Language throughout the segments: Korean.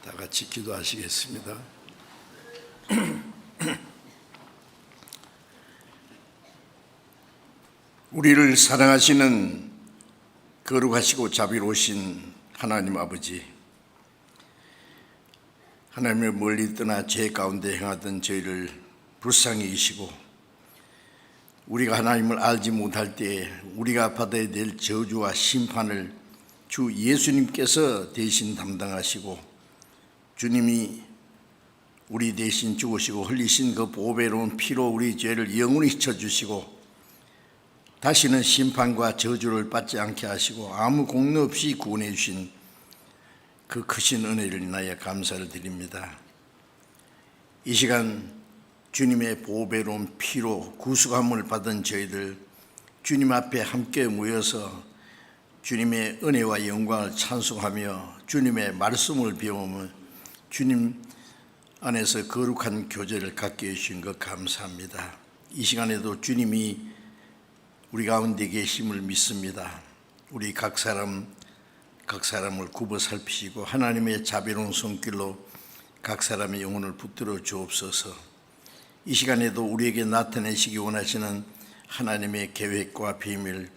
다 같이 기도하시겠습니다. 우리를 사랑하시는 거룩하시고 자비로우신 하나님 아버지, 하나님을 멀리 떠나 죄 가운데 행하던 저희를 불쌍히 여기시고 우리가 하나님을 알지 못할 때 우리가 받아야 될 저주와 심판을 주 예수님께서 대신 담당하시고 주님이 우리 대신 죽으시고 흘리신 그 보배로운 피로 우리 죄를 영원히 씻어주시고 다시는 심판과 저주를 받지 않게 하시고 아무 공로 없이 구원해 주신 그 크신 은혜를 인하여 감사를 드립니다. 이 시간 주님의 보배로운 피로 구속함을 받은 저희들 주님 앞에 함께 모여서 주님의 은혜와 영광을 찬송하며 주님의 말씀을 배우며 주님 안에서 거룩한 교제를 갖게 해주신 것 감사합니다. 이 시간에도 주님이 우리 가운데 계심을 믿습니다. 우리 각 사람을 굽어 살피시고 하나님의 자비로운 손길로 각 사람의 영혼을 붙들어 주옵소서. 이 시간에도 우리에게 나타내시기 원하시는 하나님의 계획과 비밀,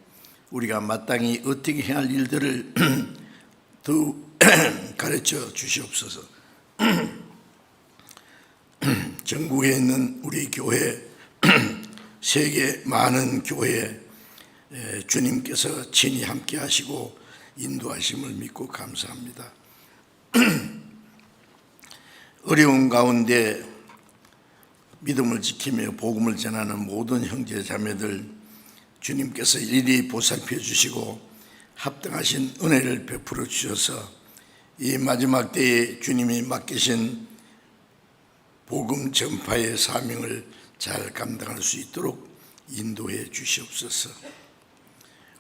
우리가 마땅히 어떻게 행할 일들을 더욱 가르쳐 주시옵소서. 전국에 있는 우리 교회, 세계 많은 교회 주님께서 친히 함께 하시고 인도하심을 믿고 감사합니다. 어려운 가운데 믿음을 지키며 복음을 전하는 모든 형제 자매들 주님께서 일일이 보살펴 주시고 합당하신 은혜를 베풀어 주셔서 이 마지막 때에 주님이 맡기신 복음 전파의 사명을 잘 감당할 수 있도록 인도해 주시옵소서.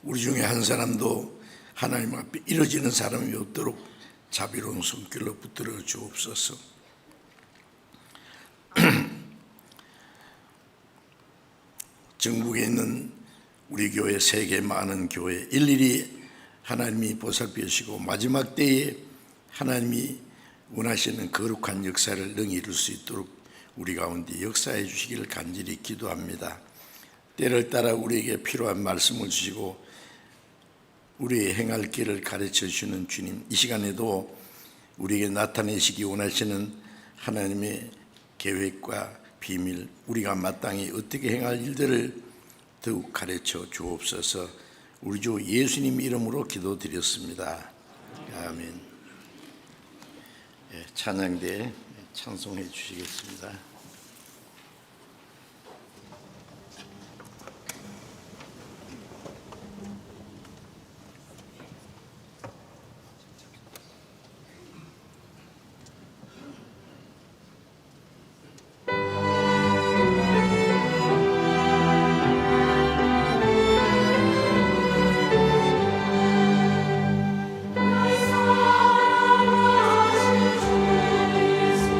우리 중에 한 사람도 하나님 앞에 이뤄지는 사람이 없도록 자비로운 손길로 붙들어 주옵소서. 전국에 있는 우리 교회, 세계 많은 교회 일일이 하나님이 보살펴 주시고 마지막 때에 하나님이 원하시는 거룩한 역사를 능히 이룰 수 있도록 우리 가운데 역사해 주시기를 간절히 기도합니다. 때를 따라 우리에게 필요한 말씀을 주시고 우리의 행할 길을 가르쳐 주시는 주님, 이 시간에도 우리에게 나타내시기 원하시는 하나님의 계획과 비밀, 우리가 마땅히 어떻게 행할 일들을 더욱 가르쳐 주옵소서. 우리 주 예수님 이름으로 기도드렸습니다. 아멘. 찬양대 찬송해 주시겠습니다. 사랑하신 주 예수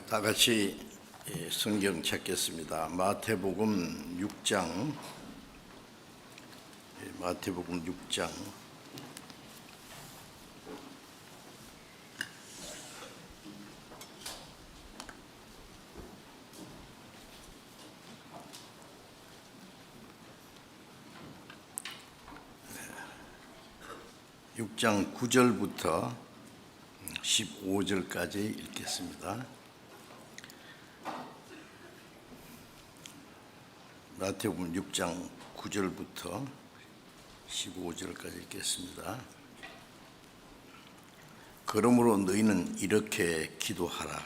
다 같이 성경 찾겠습니다. 마태복음 6장, 마태복음 6장. 육 장 9절부터 15절까지 읽겠습니다. 마태복음 6장 9절부터 15절까지 읽겠습니다. 그러므로 너희는 이렇게 기도하라.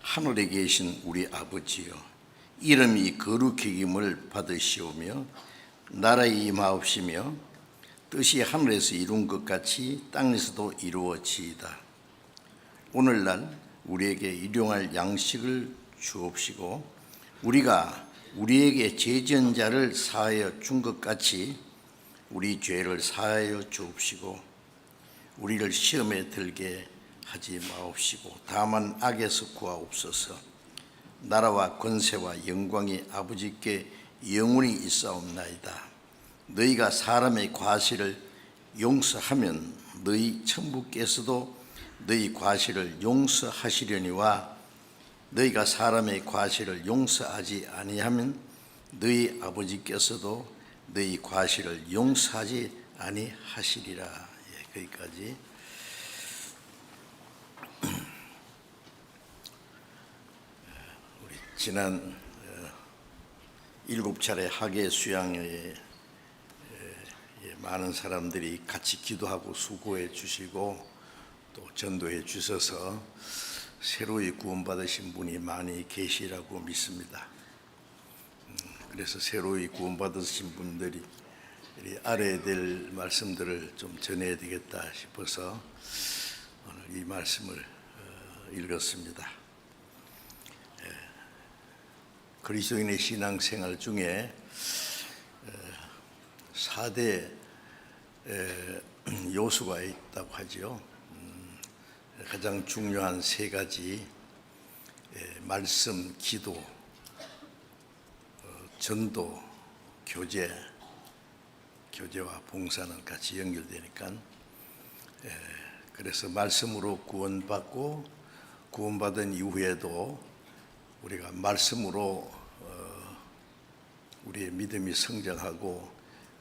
하늘에 계신 우리 아버지여, 이름이 거룩해김을 받으시오며 나라의 임하옵시며 뜻이 하늘에서 이룬 것 같이 땅에서도 이루어지이다. 오늘날 우리에게 일용할 양식을 주옵시고 우리가 우리에게 죄지은 자를 사하여 준 것 같이 우리 죄를 사하여 주옵시고 우리를 시험에 들게 하지 마옵시고 다만 악에서 구하옵소서. 나라와 권세와 영광이 아버지께 영원히 있사옵나이다. 너희가 사람의 과실을 용서하면 너희 천부께서도 너희 과실을 용서하시려니와 너희가 사람의 과실을 용서하지 아니하면 너희 아버지께서도 너희 과실을 용서하지 아니하시리라. 거기까지. 우리 지난 7차례 학예 수양회에 많은 사람들이 같이 기도하고 수고해 주시고 또 전도해 주셔서 새로이 구원받으신 분이 많이 계시라고 믿습니다. 그래서 새로이 구원받으신 분들이 알아야 될 말씀들을 좀 전해야 되겠다 싶어서 오늘 이 말씀을 읽었습니다. 그리스도인의 신앙생활 중에 4대 요소가 있다고 하죠. 가장 중요한 3가지, 말씀, 기도, 전도, 교제와 봉사는 같이 연결되니까, 그래서 말씀으로 구원받고 구원받은 이후에도 우리가 말씀으로 우리의 믿음이 성장하고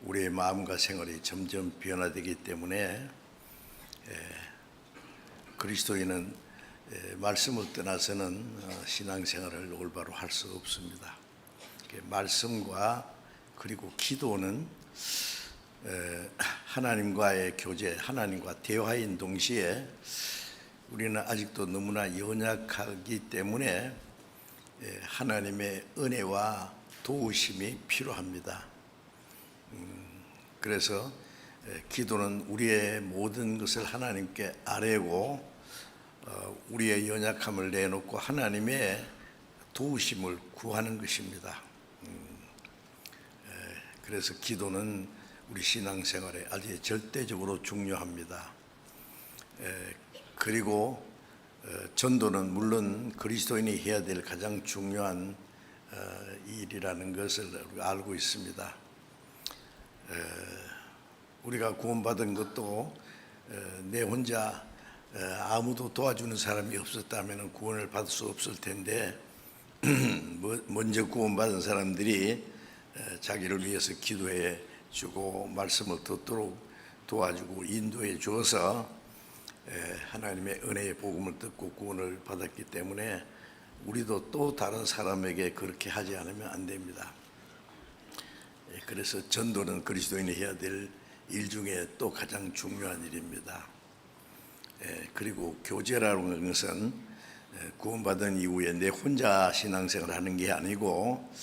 우리의 마음과 생활이 점점 변화되기 때문에 그리스도인은 말씀을 떠나서는 신앙생활을 올바로 할 수 없습니다. 말씀과 그리고 기도는 하나님과의 교제, 하나님과 대화인 동시에 우리는 아직도 너무나 연약하기 때문에 하나님의 은혜와 도우심이 필요합니다. 그래서 기도는 우리의 모든 것을 하나님께 아뢰고 우리의 연약함을 내놓고 하나님의 도우심을 구하는 것입니다. 그래서 기도는 우리 신앙생활에 아주 절대적으로 중요합니다. 그리고 전도는 물론 그리스도인이 해야 될 가장 중요한 일이라는 것을 우리가 알고 있습니다. 우리가 구원받은 것도 내 혼자 아무도 도와주는 사람이 없었다면 구원을 받을 수 없을 텐데 먼저 구원받은 사람들이 자기를 위해서 기도해 주고 말씀을 듣도록 도와주고 인도해 주어서 하나님의 은혜의 복음을 듣고 구원을 받았기 때문에 우리도 또 다른 사람에게 그렇게 하지 않으면 안 됩니다. 그래서 전도는 그리스도인이 해야 될 일 중에 또 가장 중요한 일입니다. 그리고 교제라는 것은 구원받은 이후에 내 혼자 신앙생활을 하는 게 아니고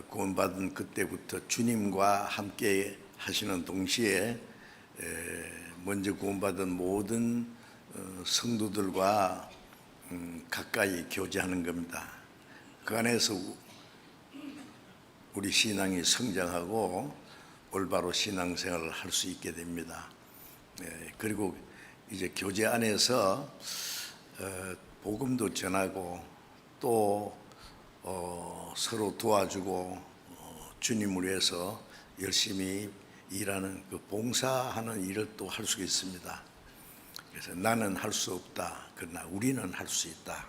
구원받은 그때부터 주님과 함께 하시는 동시에 먼저 구원받은 모든 성도들과 가까이 교제하는 겁니다. 그 안에서 우리 신앙이 성장하고 올바로 신앙생활을 할 수 있게 됩니다. 그리고 이제 교제 안에서 복음도 전하고 또 서로 도와주고 주님을 위해서 열심히 일하는 그 봉사하는 일을 또 할 수 있습니다. 그래서 나는 할 수 없다, 그러나 우리는 할 수 있다,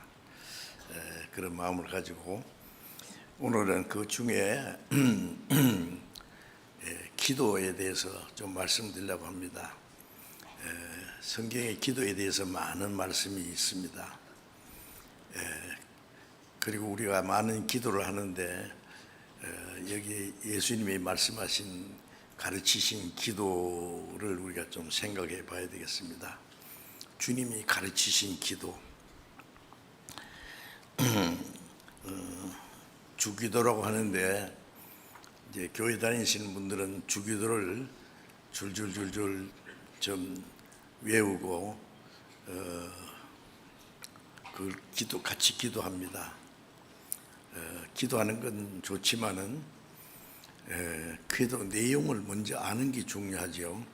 그런 마음을 가지고 오늘은 그 중에 기도에 대해서 좀 말씀드리려고 합니다. 성경의 기도에 대해서 많은 말씀이 있습니다. 그리고 우리가 많은 기도를 하는데 여기 예수님이 말씀하신 가르치신 기도를 우리가 좀 생각해 봐야 되겠습니다. 주님이 가르치신 기도, 주기도라고 하는데 이제 교회 다니시는 분들은 주기도를 줄줄줄줄 좀 외우고 그 기도 같이 기도합니다. 기도하는 건 좋지만은 기도 내용을 먼저 아는 게 중요하죠.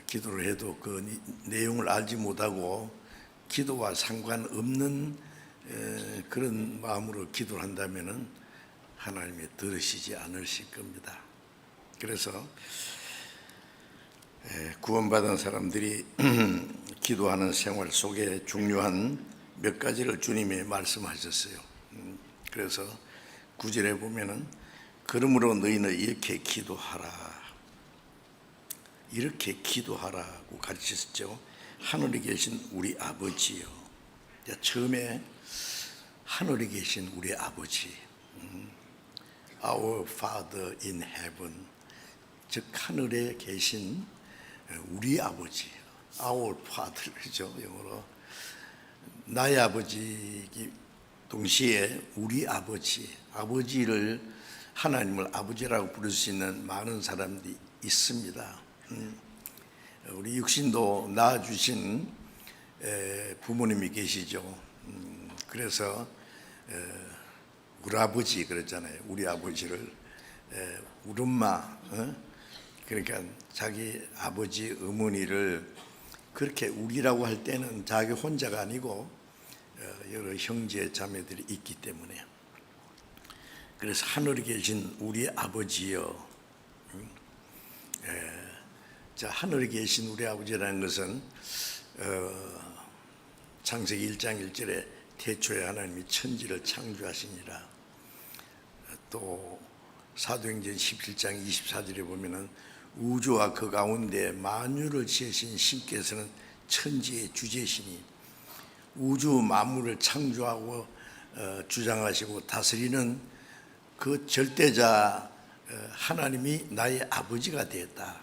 기도를 해도 그 내용을 알지 못하고 기도와 상관없는 그런 마음으로 기도를 한다면은 하나님이 들으시지 않으실 겁니다. 그래서 구원받은 사람들이 기도하는 생활 속에 중요한 몇 가지를 주님이 말씀하셨어요. 그래서 9절에 보면은 그러므로 너희는 이렇게 기도하라, 이렇게 기도하라고 가르치셨죠. 하늘에 계신 우리 아버지요. 처음에 하늘에 계신 우리 아버지, Our Father in Heaven, 즉 하늘에 계신 우리 아버지, Our Father, 그죠? 영어로 나의 아버지, 동시에 우리 아버지, 아버지를 하나님을 아버지라고 부를 수 있는 많은 사람들이 있습니다. 우리 육신도 낳아주신 부모님이 계시죠. 그래서 우리 아버지 그랬잖아요. 우리 아버지를 우리 엄마, 그러니까 자기 아버지 어머니를 그렇게 우리라고 할 때는 자기 혼자가 아니고 여러 형제 자매들이 있기 때문에, 그래서 하늘에 계신 우리 아버지여. 자, 하늘에 계신 우리 아버지라는 것은 창세기 1장 1절에 태초에 하나님이 천지를 창조하시니라. 또 사도행전 17장 24절에 보면은 우주와 그 가운데 만유를 지으신 신께서는 천지의 주제시니 우주 만물을 창조하고 주장하시고 다스리는 그 절대자 하나님이 나의 아버지가 되었다.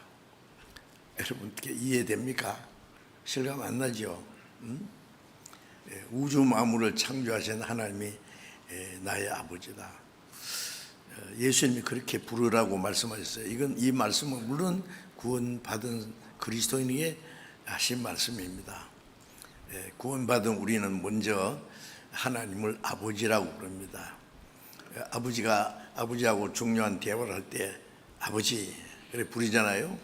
여러분 이해됩니까? 실감 안 나죠? 우주 만물을 창조하신 하나님이 나의 아버지다. 예수님이 그렇게 부르라고 말씀하셨어요. 이 말씀은 물론 구원받은 그리스도인에게 하신 말씀입니다. 구원받은 우리는 먼저 하나님을 아버지라고 부릅니다. 아버지하고 중요한 대화를 할 때 아버지 그래 부르잖아요.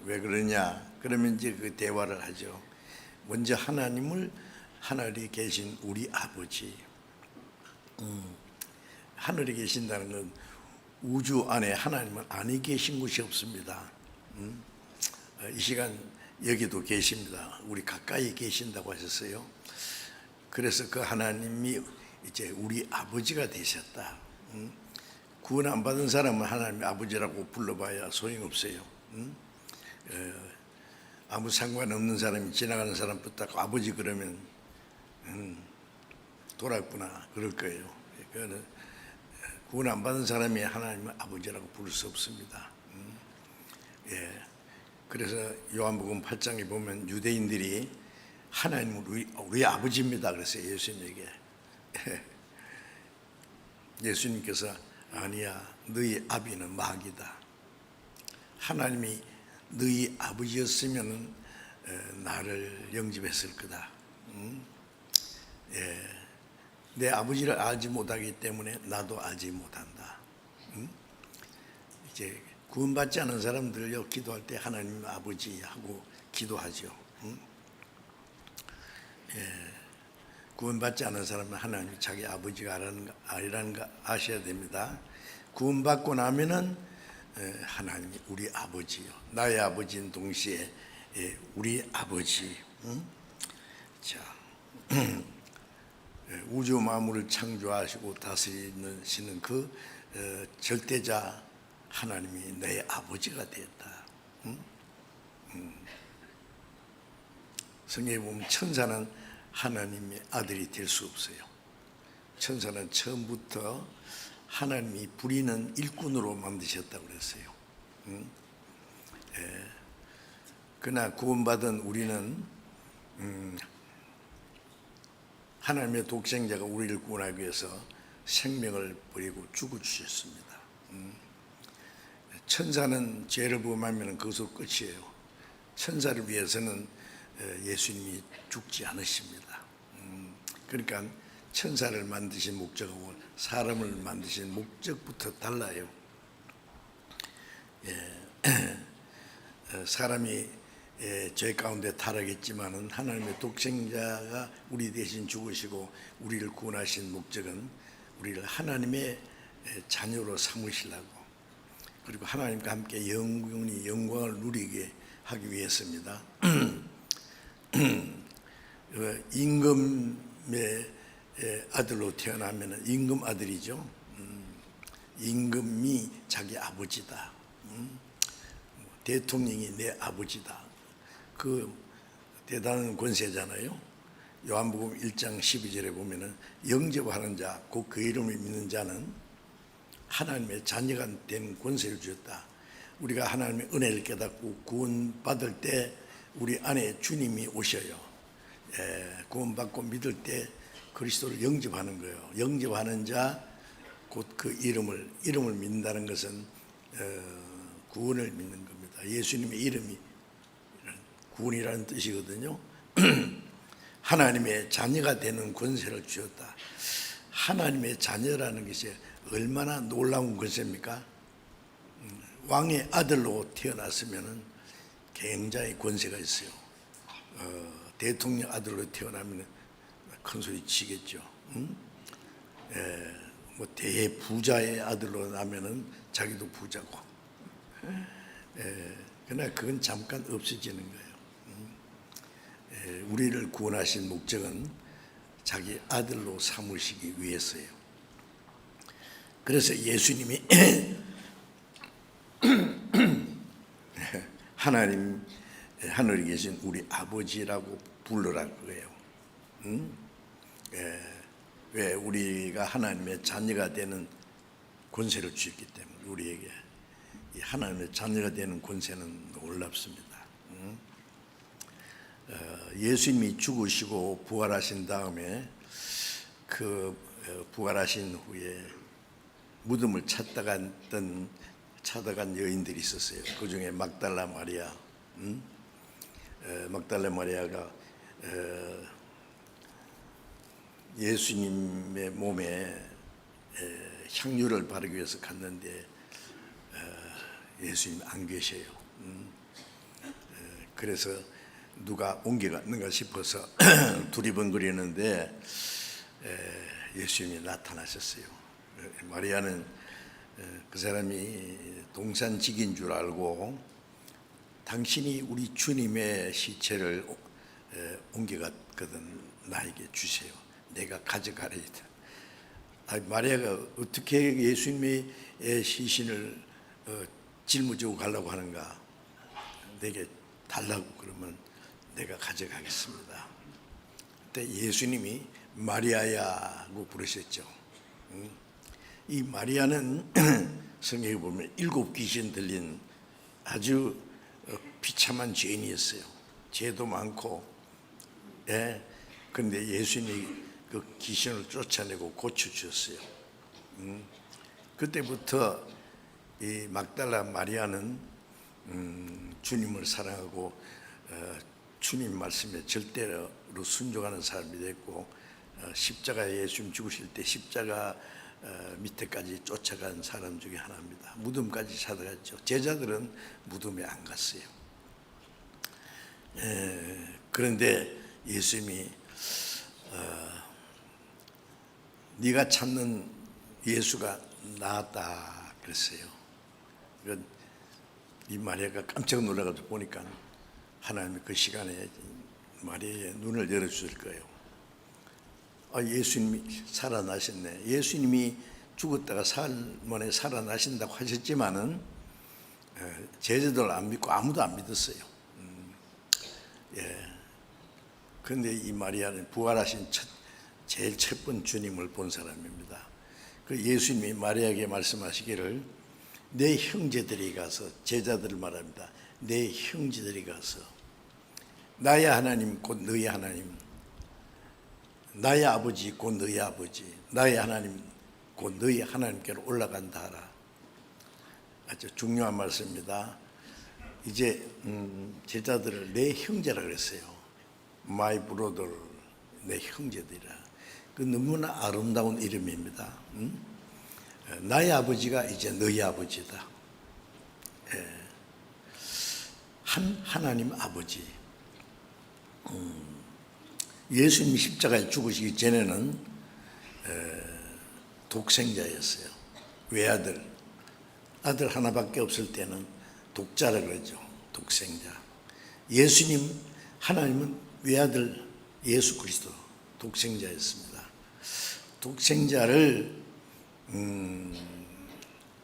왜 그러냐? 그러면 이제 그 대화를 하죠. 먼저 하늘에 계신 우리 아버지. 하늘에 계신다는 건 우주 안에 하나님은 아니 계신 곳이 없습니다. 이 시간 여기도 계십니다. 우리 가까이 계신다고 하셨어요. 그래서 그 하나님이 이제 우리 아버지가 되셨다. 구원 안 받은 사람은 하나님의 아버지라고 불러봐야 소용없어요. 아무 상관없는 사람이 지나가는 사람 붙잡고 아버지 그러면 돌았구나 그럴 거예요. 그거는 구원 안 받은 사람이 하나님의 아버지라고 부를 수 없습니다. 그래서 요한복음 8장에 보면 유대인들이 하나님은 우리 아버지입니다 그랬어요. 예수님에게. 예수님께서 아니야, 너희 아비는 마귀다. 하나님이 너희 아버지였으면 나를 영접했을 거다. 내 아버지를 알지 못하기 때문에 나도 알지 못한다. 이제 구원받지 않은 사람들요 기도할 때 하나님 아버지 하고 기도하죠. 구원받지 않은 사람은 하나님이 자기 아버지가 아니라는 거 아셔야 됩니다. 구원받고 나면은 하나님이 우리 아버지요, 나의 아버지인 동시에 우리 아버지. 자, 우주 만물을 창조하시고 다스리시는 그 절대자 하나님이 내 아버지가 되었다. 성경에 보면 천사는 하나님의 아들이 될 수 없어요. 천사는 처음부터 하나님이 부리는 일꾼으로 만드셨다고 그랬어요. 그러나 구원받은 우리는 하나님의 독생자가 우리를 구원하기 위해서 생명을 버리고 죽어주셨습니다. 천사는 죄를 범하면 그것으로 끝이에요. 천사를 위해서는 예수님이 죽지 않으십니다. 그러니까 천사를 만드신 목적하고 사람을 만드신 목적부터 달라요. 사람이 죄 가운데 타락했지만은 하나님의 독생자가 우리 대신 죽으시고 우리를 구원하신 목적은 우리를 하나님의 자녀로 삼으시려고, 그리고 하나님과 함께 영원히 영광을 누리게 하기 위해서입니다. 임금의 아들로 태어나면 임금 아들이죠. 임금이 자기 아버지다. 대통령이 내 아버지다. 그 대단한 권세잖아요. 요한복음 1장 12절에 보면은 영접하는 자, 곧 그 이름을 믿는 자는 하나님의 자녀가 된 권세를 주었다. 우리가 하나님의 은혜를 깨닫고 구원받을 때 우리 안에 주님이 오셔요. 구원받고 믿을 때 그리스도를 영접하는 거예요. 영접하는 자, 곧 그 이름을 믿는다는 것은 구원을 믿는 겁니다. 예수님의 이름이 구원이라는 뜻이거든요. 하나님의 자녀가 되는 권세를 주었다. 하나님의 자녀라는 것이 얼마나 놀라운 권세입니까? 왕의 아들로 태어났으면 굉장히 권세가 있어요. 대통령 아들로 태어나면 큰 소리 치겠죠. 뭐 대부자의 아들로 나면은 자기도 부자고. 그러나 그건 잠깐 없어지는 거예요. 우리를 구원하신 목적은 자기 아들로 삼으시기 위해서예요. 그래서 예수님이 하나님 하늘에 계신 우리 아버지라고 부르라는 거예요. 왜? 우리가 하나님의 자녀가 되는 권세를 주셨기 때문에 우리에게 이 하나님의 자녀가 되는 권세는 놀랍습니다. 예수님이 죽으시고 부활하신 다음에 그 부활하신 후에 무덤을 찾아간 여인들이 있었어요. 그 중에 막달라 마리아, 막달라 마리아가 예수님의 몸에 향유를 바르기 위해서 갔는데 예수님 안 계셔요. 그래서 누가 옮겨갔는가 싶어서 두리번거리는데 예수님이 나타나셨어요. 마리아는 그 사람이 동산직인 줄 알고 당신이 우리 주님의 시체를 옮겨갔거든, 나에게 주세요. 내가 가져가리이다. 마리아가 어떻게 예수님의 시신을 짊어지고 가려고 하는가? 내게 달라고 그러면 내가 가져가겠습니다. 그때 예수님이 마리아야고 부르셨죠. 이 마리아는 성경에 보면 7 귀신 들린 아주 비참한 죄인이었어요. 죄도 많고, 그런데 예수님이 그 귀신을 쫓아내고 고쳐주셨어요. 그때부터 이 막달라 마리아는 주님을 사랑하고 주님 말씀에 절대로 순종하는 사람이 됐고, 십자가에 예수님 죽으실 때 십자가 밑에까지 쫓아간 사람 중에 하나입니다. 무덤까지 찾아갔죠. 제자들은 무덤에 안 갔어요. 그런데 예수님이 네가 찾는 예수가 나았다 그랬어요. 이 마리아가 깜짝 놀라가지고 보니까 하나님이 그 시간에 마리아의 눈을 열어주실 거예요. 예수님이 살아나셨네. 예수님이 죽었다가 사흘 만에 살아나신다고 하셨지만은 제자들 안 믿고 아무도 안 믿었어요. 그런데 이 마리아는 부활하신 제일 첫 번 주님을 본 사람입니다. 그 예수님이 마리아에게 말씀하시기를 내 형제들이 가서, 제자들을 말합니다. 내 형제들이 가서 나의 하나님 곧 너희 하나님, 나의 아버지 곧 너희 아버지, 나의 하나님 곧 너희 하나님께로 올라간다 하라. 아주 중요한 말씀입니다. 이제 제자들을 내 형제라 그랬어요. My brother, 내 형제들이라. 그 너무나 아름다운 이름입니다. 나의 아버지가 이제 너희 아버지다. 한 하나님 아버지. 예수님이 십자가에 죽으시기 전에는 독생자였어요. 외아들, 아들 하나밖에 없을 때는 독자라 그러죠. 독생자. 예수님, 하나님은 외아들 예수 그리스도 독생자였습니다. 독생자를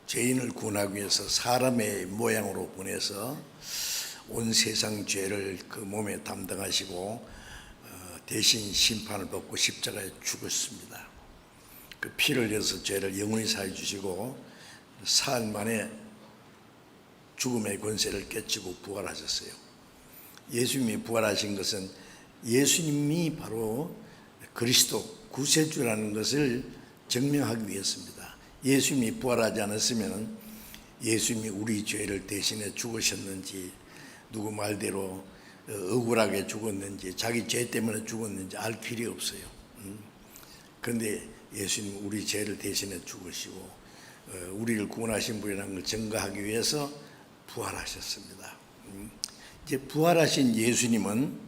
죄인을 구원하기 위해서 사람의 모양으로 보내서 온 세상 죄를 그 몸에 담당하시고 대신 심판을 받고 십자가에 죽었습니다. 그 피를 흘려서 죄를 영원히 사해 주시고 사흘 만에 죽음의 권세를 깨치고 부활하셨어요. 예수님이 부활하신 것은 예수님이 바로 그리스도 구세주라는 것을 증명하기 위해서입니다. 예수님이 부활하지 않았으면 예수님이 우리 죄를 대신해 죽으셨는지, 누구 말대로 억울하게 죽었는지, 자기 죄 때문에 죽었는지 알 길이 없어요. 그런데 예수님 우리 죄를 대신해 죽으시고 우리를 구원하신 분이라는 걸 증거하기 위해서 부활하셨습니다. 이제 부활하신 예수님은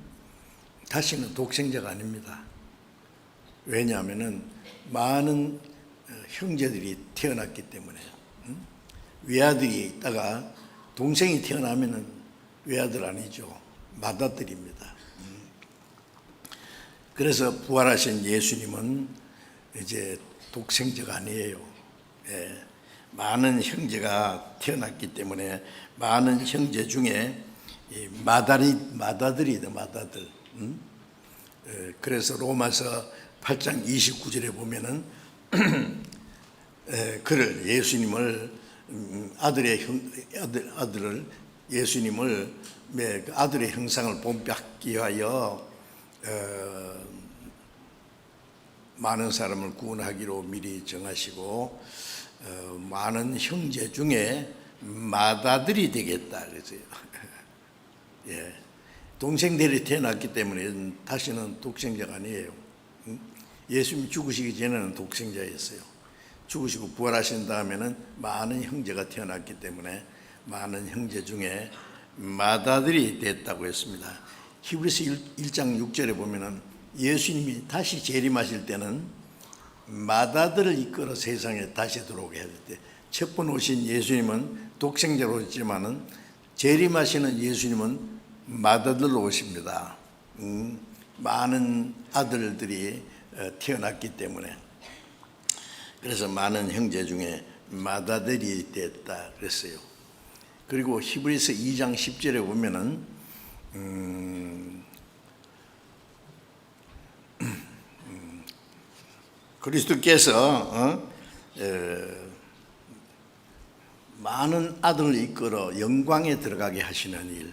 다시는 독생자가 아닙니다. 왜냐하면은 많은 형제들이 태어났기 때문에. 외아들이 있다가 동생이 태어나면은 외아들 아니죠. 맏아들입니다. 그래서 부활하신 예수님은 이제 독생자가 아니에요. 많은 형제가 태어났기 때문에 많은 형제 중에 맏아들이다, 맏아들. 그래서 로마서 8장 29절에 보면은 그를 예수님을 아들을 예수님을 아들의 형상을 본받기 위하여 많은 사람을 구원하기로 미리 정하시고 많은 형제 중에 맏아들이 되겠다 그랬어요. 동생들이 태어났기 때문에 다시는 독생자가 아니에요. 예수님이 죽으시기 전에는 독생자였어요. 죽으시고 부활하신 다음에는 많은 형제가 태어났기 때문에 많은 형제 중에 맏아들이 됐다고 했습니다. 히브리서 1장 6절에 보면은 예수님이 다시 재림하실 때는 맏아들을 이끌어 세상에 다시 들어오게 할 때, 첫 번 오신 예수님은 독생자로 오셨지만은 재림하시는 예수님은 맏아들로 오십니다. 많은 아들들이 태어났기 때문에. 그래서 많은 형제 중에 맏아들이 됐다 그랬어요. 그리고 히브리서 2장 10절에 보면은 그리스도께서 많은 아들을 이끌어 영광에 들어가게 하시는 일.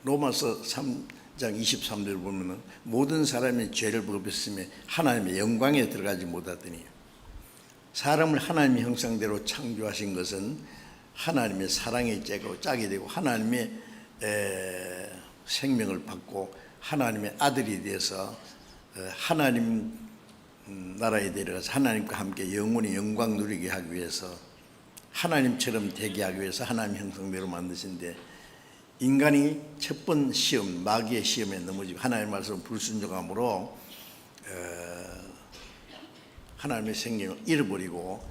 로마서 3장 23절을 보면은 모든 사람이 죄를 범했으며 하나님의 영광에 들어가지 못하더니, 사람을 하나님의 형상대로 창조하신 것은 하나님의 사랑의 짝이 되고 하나님의 생명을 받고 하나님의 아들이 되어서 하나님 나라에 데려가서 하나님과 함께 영원히 영광 누리게 하기 위해서, 하나님처럼 되게 하기 위해서 하나님 형상대로 만드신데, 인간이 첫 번 시험, 마귀의 시험에 넘어지고 하나님의 말씀 불순종함으로 하나님의 생명을 잃어버리고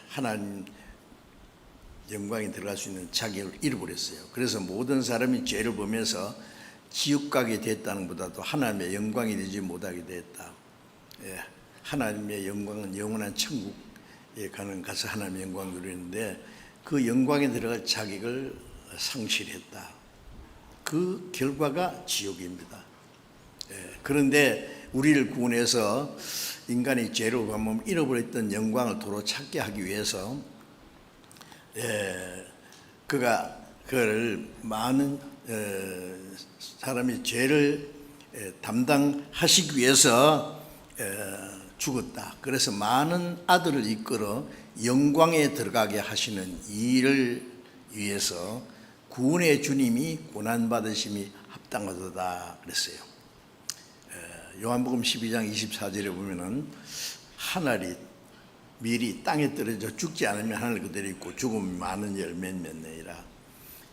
하나님 영광에 들어갈 수 있는 자격을 잃어버렸어요. 그래서 모든 사람이 죄를 보면서 지옥 가게 됐다는 것보다도 하나님의 영광이 되지 못하게 됐다. 하나님의 영광은 영원한 천국에 가서 하나님의 영광을 누리는데 그 영광에 들어갈 자격을 상실했다. 그 결과가 지옥입니다. 그런데 우리를 구원해서 인간이 죄로 가면 잃어버렸던 영광을 도로 찾게 하기 위해서 그가 그를 많은 사람이 죄를 담당하시기 위해서 죽었다. 그래서 많은 아들을 이끌어 영광에 들어가게 하시는 일을 위해서 구원의 주님이 고난받으심이 합당하도다 그랬어요. 요한복음 12장 24절에 보면은 하늘이 밀이 땅에 떨어져 죽지 않으면 하늘 그대로 있고 죽으면 많은 열매를 맺느니라.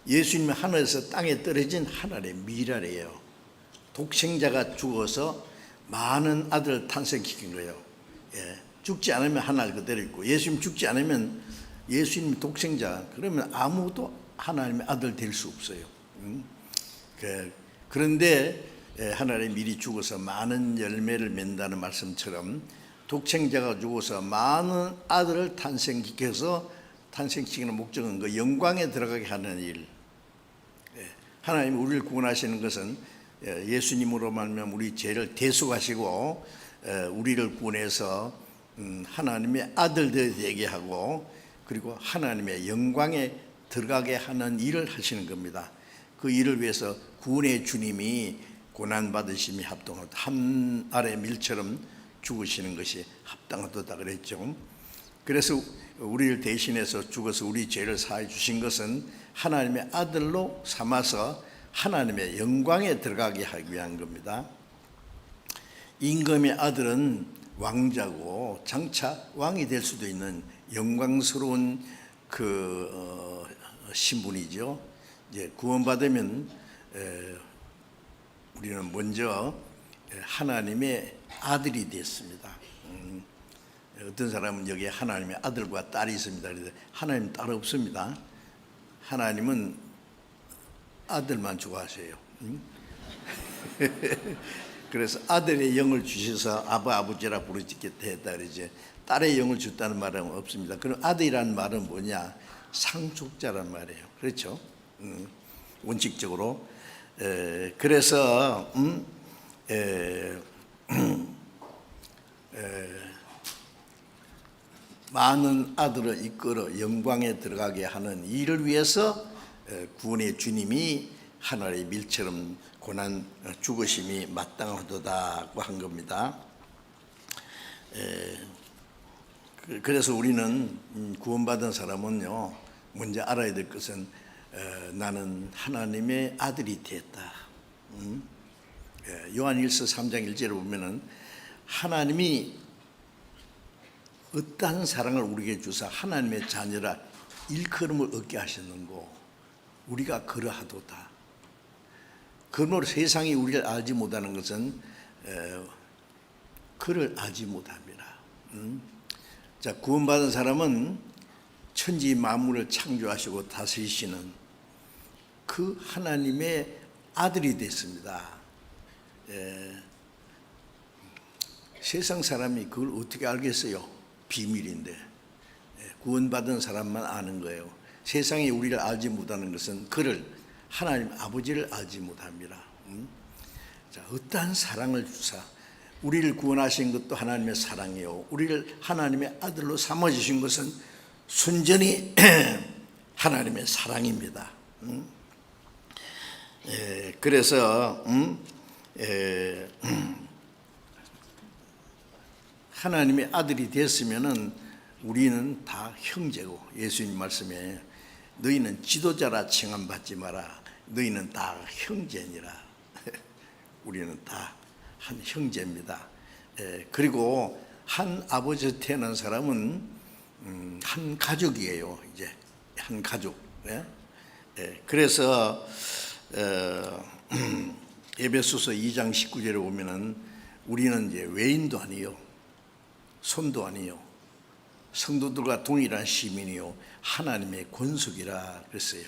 예수님은 하늘에서 땅에 떨어진 하늘의 밀이래요. 독생자가 죽어서 많은 아들을 탄생시킨 거예요. 죽지 않으면 하늘 그대로 있고 예수님 죽지 않으면 예수님 독생자 그러면 아무도 하나님의 아들 될 수 없어요. 그런데 하늘의 밀이 죽어서 많은 열매를 맺는다는 말씀처럼 독생자가 죽어서 많은 아들을 탄생시키는 목적은 그 영광에 들어가게 하는 일. 하나님 우리를 구원하시는 것은 예수님으로 말미암아 우리 죄를 대속하시고 우리를 구원해서 하나님의 아들들이 되게 하고 그리고 하나님의 영광에 들어가게 하는 일을 하시는 겁니다. 그 일을 위해서 구원의 주님이 고난받으심이 합당하다. 한 알의 밀처럼 죽으시는 것이 합당하다 그랬죠. 그래서 우리를 대신해서 죽어서 우리 죄를 사해 주신 것은 하나님의 아들로 삼아서 하나님의 영광에 들어가게 하기 위한 겁니다. 임금의 아들은 왕자고 장차 왕이 될 수도 있는 영광스러운 신분이죠. 이제 구원받으면 우리는 먼저 하나님의 아들이 됐습니다. 어떤 사람은 여기에 하나님의 아들과 딸이 있습니다. 그런데 하나님 딸 없습니다. 하나님은 아들만 좋아하세요. 그래서 아들의 영을 주셔서 아버지라 부르짖게 했다 그러지. 딸의 영을 줬다는 말은 없습니다. 그럼 아들이라는 말은 뭐냐? 상속자란 말이에요. 그렇죠? 원칙적으로. 그래서 많은 아들을 이끌어 영광에 들어가게 하는 일을 위해서 구원의 주님이 하늘의 밀처럼 고난 죽으심이 마땅하도다고 한 겁니다. 그래서 우리는 구원받은 사람은요 먼저 알아야 될 것은 나는 하나님의 아들이 됐다. 요한일서 3장 1절에 보면은 하나님이 어떠한 사랑을 우리에게 주사 하나님의 자녀라 일컬음을 얻게 하셨는고 우리가 그러하도다. 그러므로 세상이 우리를 알지 못하는 것은 그를 알지 못합니다. 자, 구원받은 사람은 천지 만물을 창조하시고 다스리시는 그 하나님의 아들이 됐습니다. 세상 사람이 그걸 어떻게 알겠어요? 비밀인데 구원받은 사람만 아는 거예요. 세상이 우리를 알지 못하는 것은 그를 하나님 아버지를 알지 못합니다. 자, 어떠한 사랑을 주사 우리를 구원하신 것도 하나님의 사랑이요 우리를 하나님의 아들로 삼아주신 것은 순전히 하나님의 사랑입니다. 그래서 하나님의 아들이 됐으면은 우리는 다 형제고 예수님 말씀에 너희는 지도자라 칭함받지 마라. 너희는 다 형제니라. 우리는 다 한 형제입니다. 그리고 한 아버지 태어난 사람은 한 가족이에요. 이제 한 가족. 그래서 에베소서 2장 19절에 보면은 우리는 이제 외인도 아니요, 손도 아니요, 성도들과 동일한 시민이요, 하나님의 권속이라 그랬어요.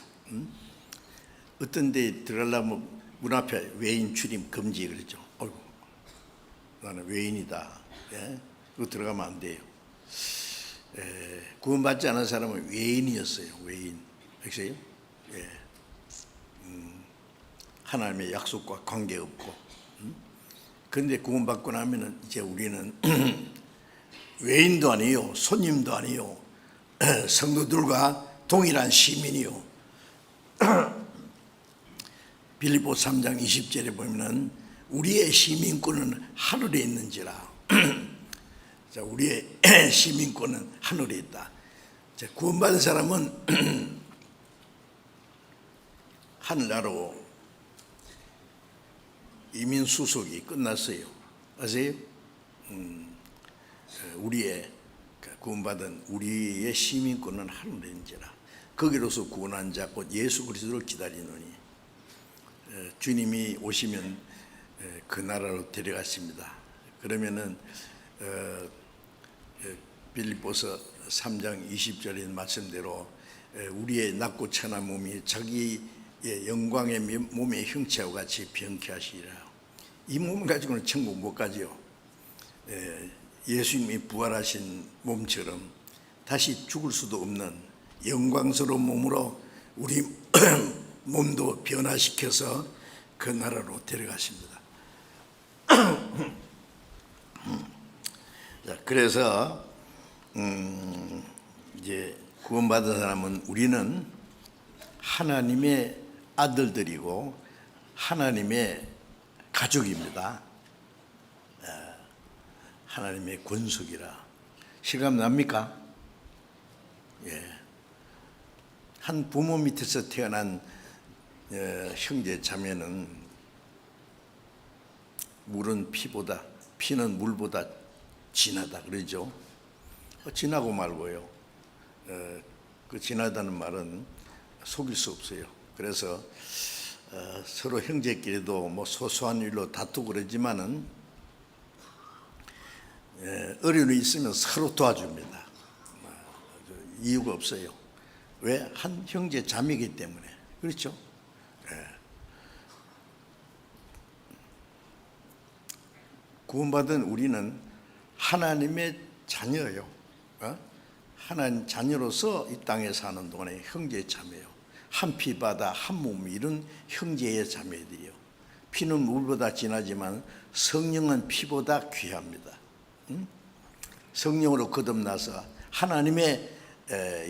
어떤 데 들어가려면 문 앞에 외인 출입 금지 그랬죠. 어이구, 나는 외인이다. 그거 들어가면 안 돼요. 구원받지 않은 사람은 외인이었어요. 외인. 알겠어요? 하나님의 약속과 관계없고. 그런데 구원받고 나면은 이제 우리는 외인도 아니요, 손님도 아니요, 성도들과 동일한 시민이요. 빌립보 3장 20절에 보면은 우리의 시민권은 하늘에 있는지라. 자, 우리의 시민권은 하늘에 있다. 자, 구원받은 사람은 하늘나라로 이민 수속이 끝났어요. 아세요? 우리의 구원받은 우리의 시민권은 하늘에 있는지라. 거기로서 구원한 자 곧 예수 그리스도를 기다리노니. 주님이 오시면 그 나라로 데려가십니다. 그러면은 빌립보서 3장 20절의 말씀대로 우리의 낮고 천한 몸이 자기의 영광의 몸의 형체와 같이 병쾌하시리라. 이 몸을 가지고는 천국 못 가지요. 예수님이 부활하신 몸처럼 다시 죽을 수도 없는 영광스러운 몸으로 우리 몸도 변화시켜서 그 나라로 데려가십니다. 자, 그래서 이제 구원받은 사람은 우리는 하나님의 아들들이고 하나님의 가족입니다. 하나님의 권속이라. 실감 납니까? 한 부모 밑에서 태어난 형제 자매는 물은 피보다, 피는 물보다 진하다 그러죠. 진하고 말고요. 그 진하다는 말은 속일 수 없어요. 그래서 서로 형제끼리도 뭐 소소한 일로 다투고 그러지만은 어려움이 있으면 서로 도와줍니다. 이유가 없어요. 왜? 한 형제 자매이기 때문에. 그렇죠? 구원받은 우리는 하나님의 자녀예요. 하나님 자녀로서 이 땅에 사는 동안에 형제 자매요. 한 피 바다 한 몸 이룬 형제의 자매들이요. 피는 물보다 진하지만 성령은 피보다 귀합니다. 성령으로 거듭나서 하나님의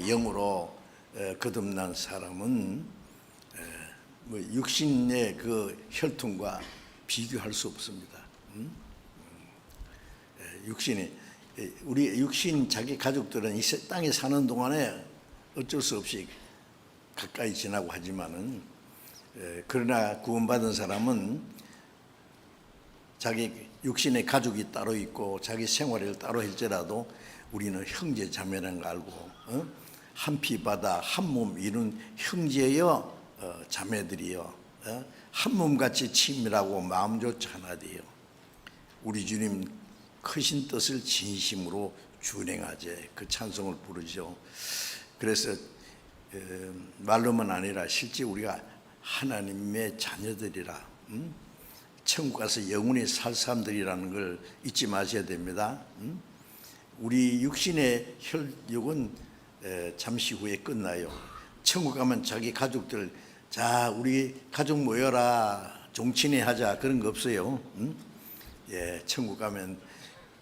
영으로 거듭난 사람은 뭐 육신의 그 혈통과 비교할 수 없습니다. 육신이 우리 육신 자기 가족들은 이 땅에 사는 동안에 어쩔 수 없이 가까이 지나고 하지만은 그러나 구원받은 사람은 자기 육신의 가족이 따로 있고 자기 생활을 따로 할지라도 우리는 형제 자매라는 거 알고 한 피 바다 한 몸 이룬 형제여 자매들이여 한 몸같이 친밀하고 마음조차 하나 되어 우리 주님 크신 뜻을 진심으로 준행하제 그 찬송을 부르죠. 그래서 말로만 아니라 실제 우리가 하나님의 자녀들이라 천국 가서 영원히 살 사람들이라는 걸 잊지 마셔야 됩니다. 우리 육신의 혈육은 잠시 후에 끝나요. 천국 가면 자기 가족들 자 우리 가족 모여라 종친회 하자 그런 거 없어요. 천국 가면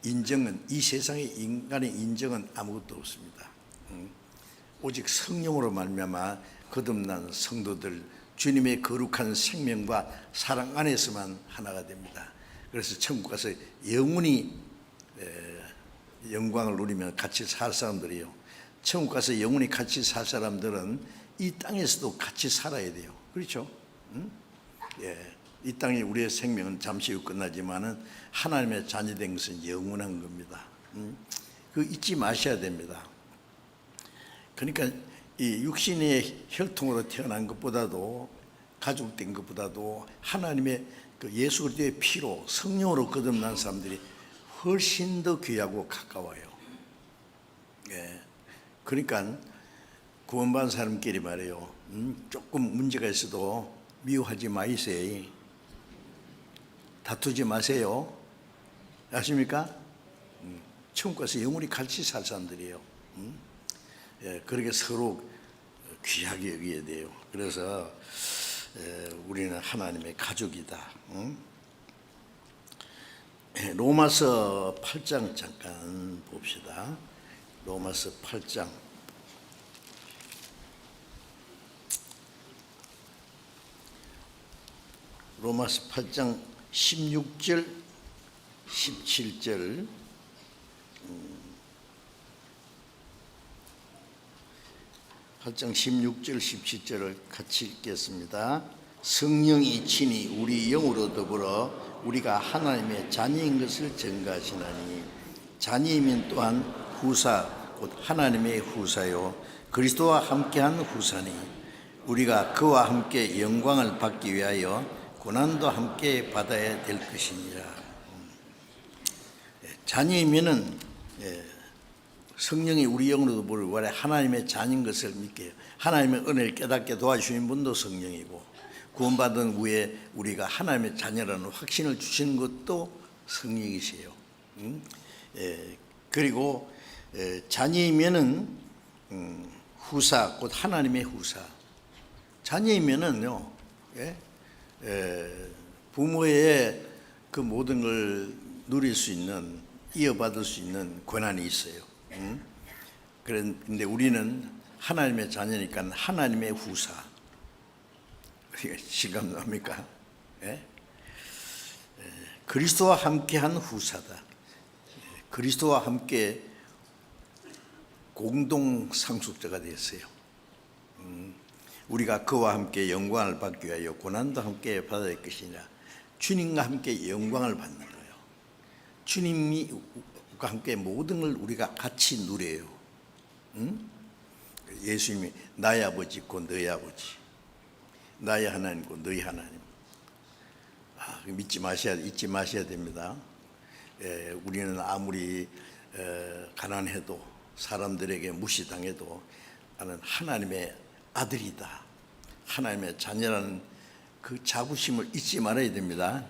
인정은 이 세상의 인간의 인정은 아무것도 없습니다. 오직 성령으로 말미암아 거듭난 성도들 주님의 거룩한 생명과 사랑 안에서만 하나가 됩니다. 그래서 천국 가서 영원히 영광을 누리며 같이 살 사람들이요. 천국 가서 영원히 같이 살 사람들은 이 땅에서도 같이 살아야 돼요. 그렇죠? 이 땅에 우리의 생명은 잠시 후 끝나지만은 하나님의 자녀된 것은 영원한 겁니다. 그 잊지 마셔야 됩니다. 그러니까 이 육신의 혈통으로 태어난 것보다도 가족된 것보다도 하나님의 그 예수 그리스도의 피로 성령으로 거듭난 사람들이 훨씬 더 귀하고 가까워요. 예. 그러니까 구원받은 사람끼리 말이에요. 조금 문제가 있어도 미워하지 마이세요. 다투지 마세요. 아십니까? 천국 가서 영원히 같이 살 사람들이에요. 예, 그렇게 서로 귀하게 여겨야 돼요. 그래서 우리는 하나님의 가족이다. 로마서 8장 잠깐 봅시다. 로마서 8장. 로마서 8장 16절 17절 8장 16절 17절을 같이 읽겠습니다. 성령이 친히 우리 영으로 더불어 우리가 하나님의 자녀인 것을 증거하시나니 자녀이면 또한 후사 곧 하나님의 후사요 그리스도와 함께한 후사니 우리가 그와 함께 영광을 받기 위하여 고난도 함께 받아야 될 것이니라. 자녀이면은 성령이 우리 영으로도 모르고 하나님의 자녀인 것을 믿게 해요. 하나님의 은혜를 깨닫게 도와주시는 분도 성령이고 구원받은 후에 우리가 하나님의 자녀라는 확신을 주시는 것도 성령이세요. 그리고 자녀이면은 후사 곧 하나님의 후사. 자녀이면은요 부모의 그 모든 걸 누릴 수 있는 이어받을 수 있는 권한이 있어요. 그런데 우리는 하나님의 자녀니까 하나님의 후사. 실감납니까? 그리스도와 함께한 후사다. 그리스도와 함께 공동 상속자가 되었어요. 우리가 그와 함께 영광을 받기 위하여 고난도 함께 받아야 할 것이냐. 주님과 함께 영광을 받는 거예요. 주님과 함께 모든 걸 우리가 같이 누려요. 예수님이 나의 아버지 곧 너의 아버지, 나의 하나님 곧 너의 하나님. 잊지 마셔야 됩니다. 우리는 아무리 가난해도 사람들에게 무시당해도 나는 하나님의 아들이다, 하나님의 자녀라는 그 자부심을 잊지 말아야 됩니다.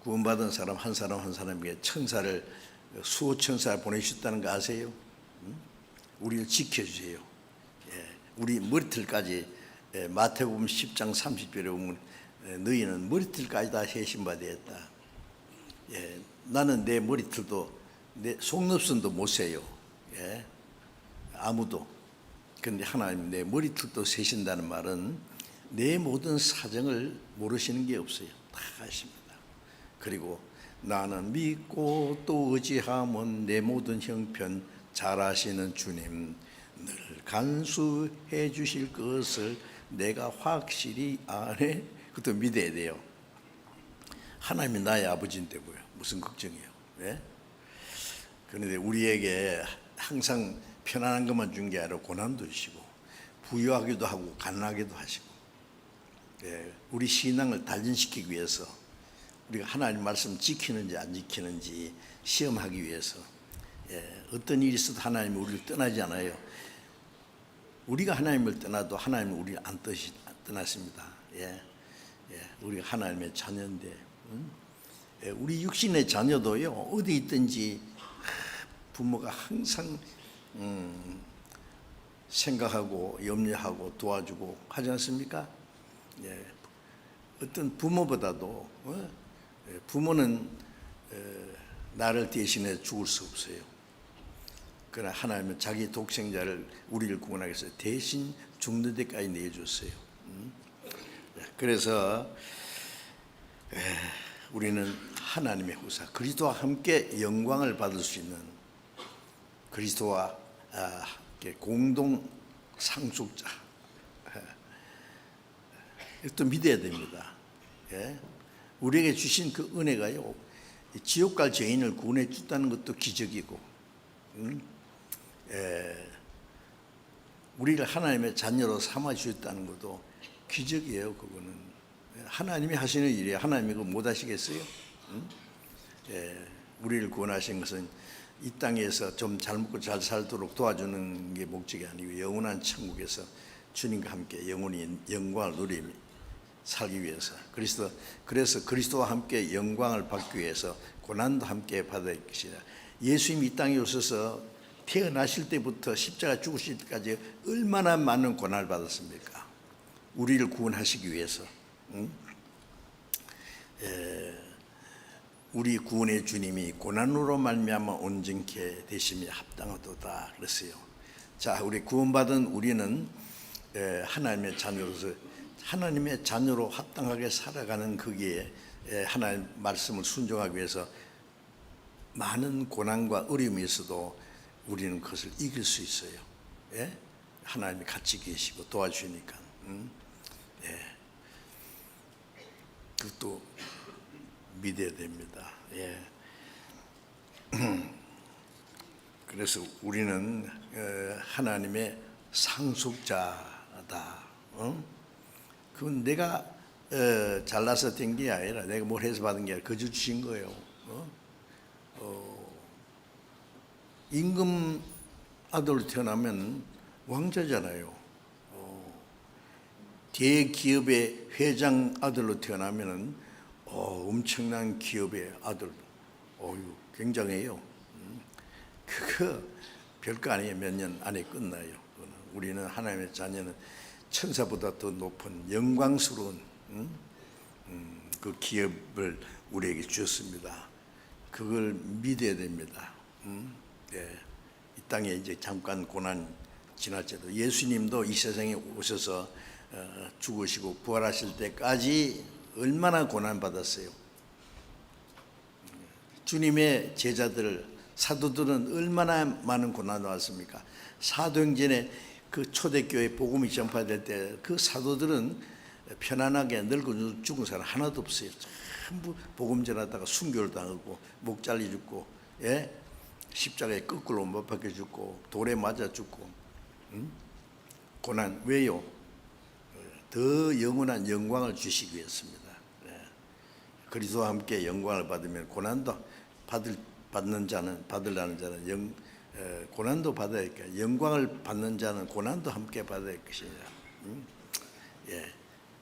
구원받은 사람 한 사람에게 천사를 수억 천사를 보내주셨다는 거 아세요? 우리를 지켜주세요. 우리 머리털까지 마태복음 10장 30절에 보면 너희는 머리털까지 다 해신받았다. 나는 내 머리털도 내 속눈썹도 못 세요. 아무도. 그런데 하나님 내 머리털도 세신다는 말은 내 모든 사정을 모르시는 게 없어요. 다 아십니다. 그리고 나는 믿고 또 의지하면 내 모든 형편 잘 아시는 주님 늘 간수해 주실 것을 내가 확실히 아네. 그것도 믿어야 돼요. 하나님이 나의 아버지인데고요. 무슨 걱정이에요? 그런데 우리에게 항상 편안한 것만 준 게 아니라 고난도 주시고 부유하기도 하고 가난하기도 하시고 우리 신앙을 단련시키기 위해서 우리가 하나님 말씀 지키는지 안 지키는지 시험하기 위해서 어떤 일이 있어도 하나님이 우리를 떠나지 않아요. 우리가 하나님을 떠나도 하나님은 우리를 안 떠나십니다. 우리가 하나님의 자녀인데 우리 육신의 자녀도요 어디 있든지 부모가 항상 생각하고 염려하고 도와주고 하지 않습니까? 어떤 부모보다도 부모는 나를 대신해 죽을 수 없어요. 그러나 하나님은 자기 독생자를 우리를 구원하기 위해서 대신 죽는 데까지 내줬어요. 그래서 우리는 하나님의 후사 그리스도와 함께 영광을 받을 수 있는 그리스도와 공동 상속자 또 믿어야 됩니다. 우리에게 주신 그 은혜가요 지옥 갈 죄인을 구원해 줬다는 것도 기적이고 우리를 하나님의 자녀로 삼아 주셨다는 것도 기적이에요. 그거는 하나님이 하시는 일이에요. 하나님이 그거 못 하시겠어요? 우리를 구원하신 것은 이 땅에서 좀 잘 먹고 잘 살도록 도와주는 게 목적이 아니고 영원한 천국에서 주님과 함께 영원히 영광을 누리며 살기 위해서 그래서 그리스도와 함께 영광을 받기 위해서 고난도 함께 받아야 할 것이다. 예수님이 이 땅에 오셔서 태어나실 때부터 십자가 죽으실 때까지 얼마나 많은 고난을 받았습니까? 우리를 구원하시기 위해서. 우리 구원의 주님이 고난으로 말미암아 온전케 되심이 합당하도다 그랬어요. 자, 우리 구원받은 우리는 하나님의 자녀로서 하나님의 자녀로 합당하게 살아가는 거기에 하나님 말씀을 순종하기 위해서 많은 고난과 어려움이 있어도 우리는 그것을 이길 수 있어요. 예? 하나님이 같이 계시고 도와주시니까. 그것도 믿어야 됩니다. 그래서 우리는 하나님의 상속자다. 그건 내가 잘나서 된 게 아니라 내가 뭘 해서 받은 게 아니라 거저 주신 거예요. 임금 아들로 태어나면 왕자잖아요. 대기업의 회장 아들로 태어나면 엄청난 기업의 아들. 굉장해요. 그거 별거 아니에요. 몇 년 안에 끝나요. 우리는 하나님의 자녀는 천사보다 더 높은 영광스러운 그 기업을 우리에게 주셨습니다. 그걸 믿어야 됩니다. 이 땅에 이제 잠깐 고난 지났지도 예수님도 이 세상에 오셔서 죽으시고 부활하실 때까지 얼마나 고난 받았어요. 주님의 제자들 사도들은 얼마나 많은 고난을 받았습니까? 사도행전에 그 초대교회 복음이 전파될 때 그 사도들은 편안하게 늙어 죽은 사람 하나도 없어요. 전부 복음 전하다가 순교를 당하고 목 잘려 죽고 십자가에 거꾸로 못 박혀 죽고 돌에 맞아 죽고. 고난 왜요? 더 영원한 영광을 주시기 위해서입니다. 그리스도와 함께 영광을 받으면 고난도 받는 자는 받으려는 자는 고난도 받아야 할 것이다. 영광을 받는 자는 고난도 함께 받아야 할 것이다.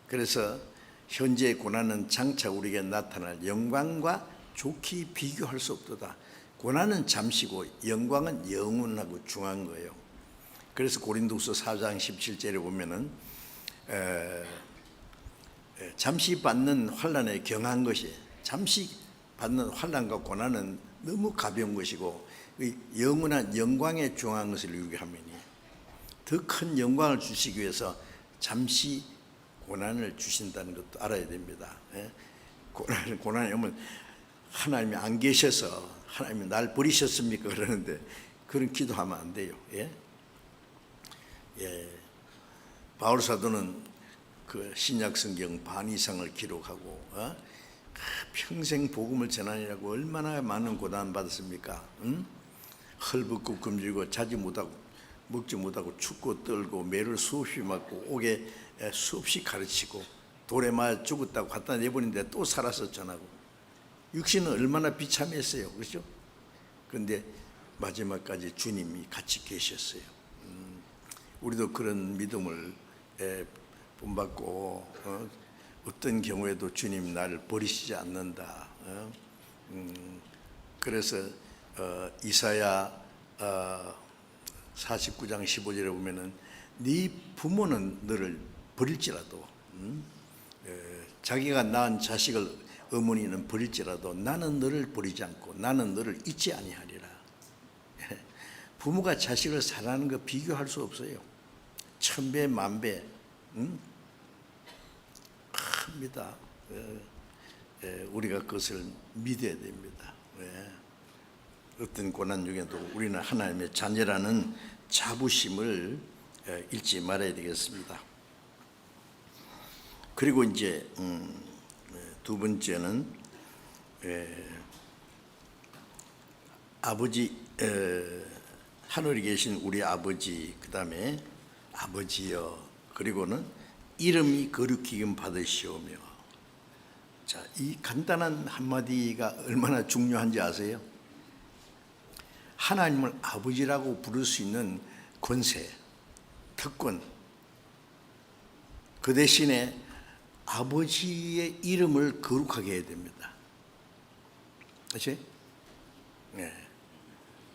그래서 현재의 고난은 장차 우리에게 나타날 영광과 좋게 비교할 수 없도다. 고난은 잠시고 영광은 영원하고 중요한 거예요. 그래서 고린도후서 4장 17절에 보면은 잠시 받는 환난에 경한 것이 잠시 받는 환난과 고난은 너무 가벼운 것이고 영원한 영광에 중요한 것을 이루게 하면이 더 큰 영광을 주시기 위해서 잠시 고난을 주신다는 것도 알아야 됩니다. 고난이 오면 하나님이 안 계셔서 하나님이 날 버리셨습니까? 그러는데 그런 기도하면 안 돼요. 바울 사도는 그 신약 성경 반 이상을 기록하고 평생 복음을 전하느라고 얼마나 많은 고난 받았습니까? 헐벗고 굶주리고 자지 못하고 먹지 못하고 춥고 떨고 매를 수없이 맞고 옥에 수없이 가르치고 돌에 맞아 죽었다고 갖다 내버리는데 또 살아서 전하고 육신은 얼마나 비참했어요. 그렇죠? 그런데 마지막까지 주님이 같이 계셨어요. 우리도 그런 믿음을 본받고 어떤 경우에도 주님 나를 버리시지 않는다. 그래서 이사야 49장 15절에 보면은 네 부모는 너를 버릴지라도 자기가 낳은 자식을 어머니는 버릴지라도 나는 너를 버리지 않고 나는 너를 잊지 아니하리라. 부모가 자식을 사랑하는 거 비교할 수 없어요. 1000배 만배 큽니다. 우리가 그것을 믿어야 됩니다. 어떤 고난 중에도 우리는 하나님의 자녀라는 자부심을 잃지 말아야 되겠습니다. 그리고 이제 두 번째는 아버지 하늘에 계신 우리 아버지, 그 다음에 아버지여, 그리고는 이름이 거룩히 여김 받으시오며. 자, 이 간단한 한마디가 얼마나 중요한지 아세요? 하나님을 아버지라고 부를 수 있는 권세, 특권, 그 대신에 아버지의 이름을 거룩하게 해야 됩니다. 그렇지? 네.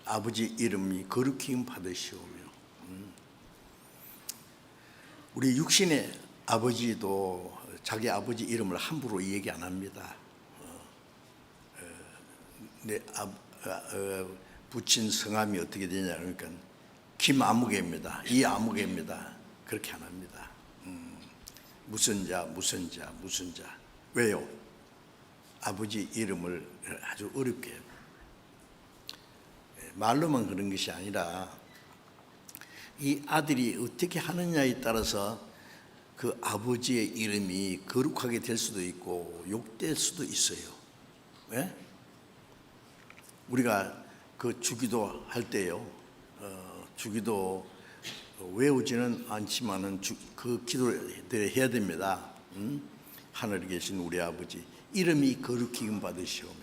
아버지 이름이 거룩히 받으시오며. 우리 육신의 아버지도 자기 아버지 이름을 함부로 얘기 안 합니다. 내 부친 성함이 어떻게 되냐 그러니까 김아무개입니다. 이아무개입니다. 그렇게 안 합니다. 무슨 자. 왜요? 아버지 이름을 아주 어렵게 해요. 말로만 그런 것이 아니라 이 아들이 어떻게 하느냐에 따라서 그 아버지의 이름이 거룩하게 될 수도 있고 욕될 수도 있어요. 왜? 우리가 그 주기도 할 때요, 주기도 외우지는 않지만은 그 기도를 해야 됩니다. 하늘에 계신 우리 아버지, 이름이 거룩히 여김 받으시오며,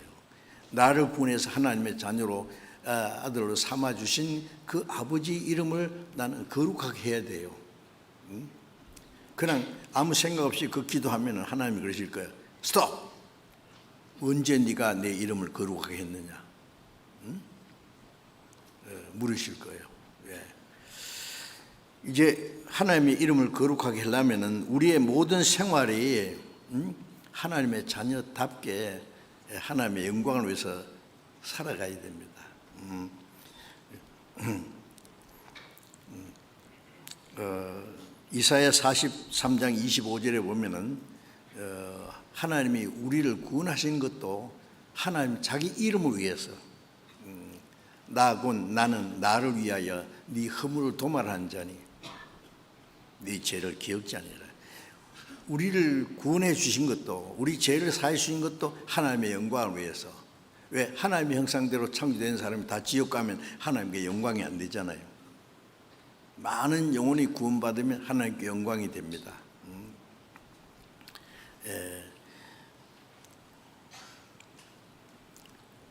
나를 구원해서 하나님의 자녀로 아들로 삼아 주신 그 아버지 이름을 나는 거룩하게 해야 돼요. 그냥 아무 생각 없이 그 기도하면 하나님이 그러실 거예요. 스톱! 언제 네가 내 이름을 거룩하게 했느냐? 물으실 거예요. 예. 이제 하나님의 이름을 거룩하게 하려면은 우리의 모든 생활이 하나님의 자녀답게 하나님의 영광을 위해서 살아가야 됩니다. 이사야 43장 25절에 보면은 하나님이 우리를 구원하신 것도 하나님 자기 이름을 위해서, 나군 나는 나를 위하여 네 허물을 도말한 자니 네 죄를 기억지 아니라. 우리를 구원해 주신 것도, 우리 죄를 사해 주신 것도 하나님의 영광을 위해서. 왜? 하나님의 형상대로 창조된 사람이 다 지옥 가면 하나님께 영광이 안 되잖아요. 많은 영혼이 구원받으면 하나님께 영광이 됩니다.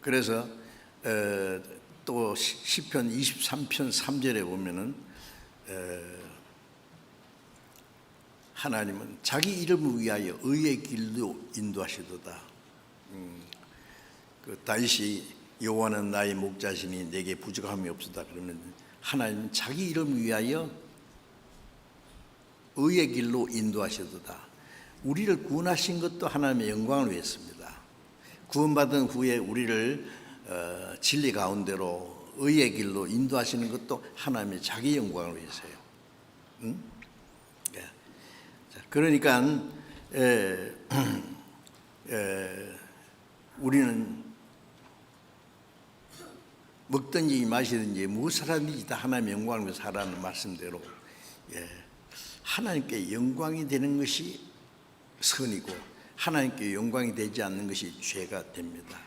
그래서 또 시편 23편 3절에 보면은 하나님은 자기 이름을 위하여 의의 길로 인도하시도다. 그 다윗이 여호와는 나의 목자시니 내게 부족함이 없도다 그러면 하나님은 자기 이름을 위하여 의의 길로 인도하시도다. 우리를 구원하신 것도 하나님의 영광을 위해서입니다. 구원받은 후에 우리를 진리 가운데로 의의 길로 인도하시는 것도 하나님의 자기 영광을 위해서요. 예. 자, 그러니까 우리는 먹든지 마시든지 무엇을 하든지 다 하나님의 영광을 위해서 하라는 말씀대로, 하나님께 영광이 되는 것이 선이고 하나님께 영광이 되지 않는 것이 죄가 됩니다.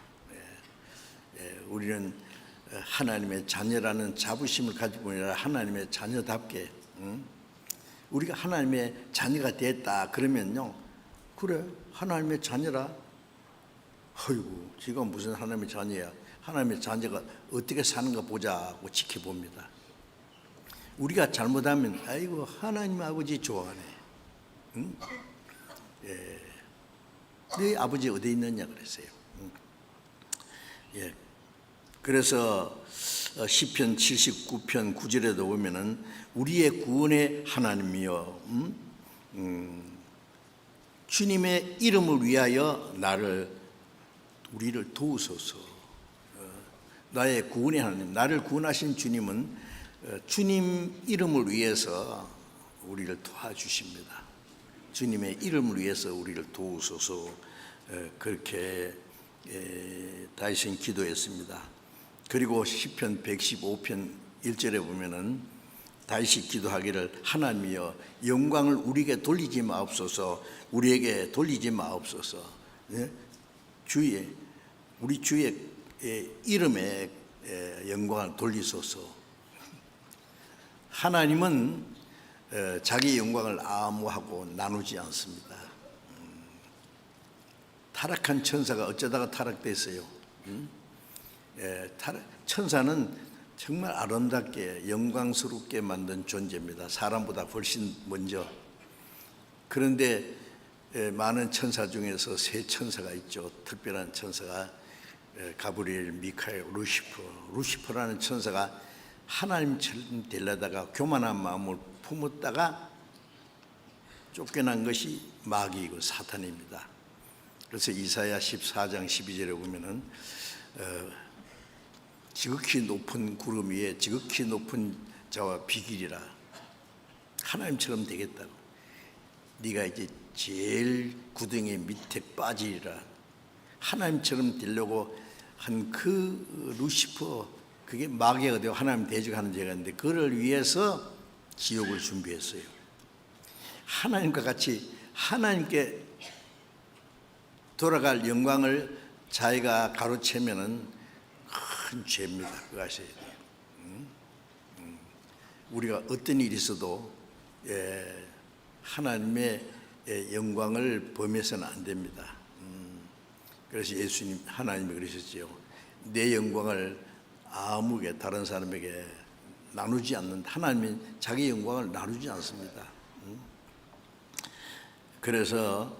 우리는 하나님의 자녀라는 자부심을 가지고 아니라 하나님의 자녀답게, 우리가 하나님의 자녀가 됐다 그러면요, 그래 하나님의 자녀라, 어이구 지금 무슨 하나님의 자녀야, 하나님의 자녀가 어떻게 사는가 보자고 지켜봅니다. 우리가 잘못하면 아이고 하나님 아버지 좋아하네, 네 아버지 어디 있느냐 그랬어요. 그래서 시편 79편 9절에도 보면은 우리의 구원의 하나님이여, 주님의 이름을 위하여 우리를 도우소서. 나의 구원의 하나님, 나를 구원하신 주님은 주님 이름을 위해서 우리를 도와주십니다. 주님의 이름을 위해서 우리를 도우소서. 그렇게 다윗은 기도했습니다. 그리고 시편 115편 1절에 보면은 다윗이 기도하기를 하나님이여 영광을 우리에게 돌리지 마옵소서, 우리에게 돌리지 마옵소서. 우리 주의 이름에 영광을 돌리소서. 하나님은 자기 영광을 아무하고 나누지 않습니다. 타락한 천사가 어쩌다가 타락됐어요? 천사는 정말 아름답게 영광스럽게 만든 존재입니다. 사람보다 훨씬 먼저. 그런데 많은 천사 중에서 세 천사가 있죠. 특별한 천사가 가브리엘, 미카엘, 루시퍼라는 천사가 하나님처럼 되려다가 교만한 마음을 품었다가 쫓겨난 것이 마귀이고 사탄입니다. 그래서 이사야 14장 12절에 보면은 지극히 높은 구름 위에 지극히 높은 자와 비길이라, 하나님처럼 되겠다고. 네가 이제 제일 구덩이 밑에 빠지리라. 하나님처럼 되려고 한 그 루시퍼, 그게 마귀가 되고 하나님 대적하는 죄가 있는데 그를 위해서 지옥을 준비했어요. 하나님과 같이 하나님께 돌아갈 영광을 자기가 가로채면은 큰 죄입니다. 그거 아셔야 돼요. 우리가 어떤 일이 있어도 하나님의 영광을 범해서는 안 됩니다. 그래서 예수님, 하나님이 그러셨지요. 내 영광을 아무게 다른 사람에게 나누지 않는다. 하나님이 자기 영광을 나누지 않습니다. 그래서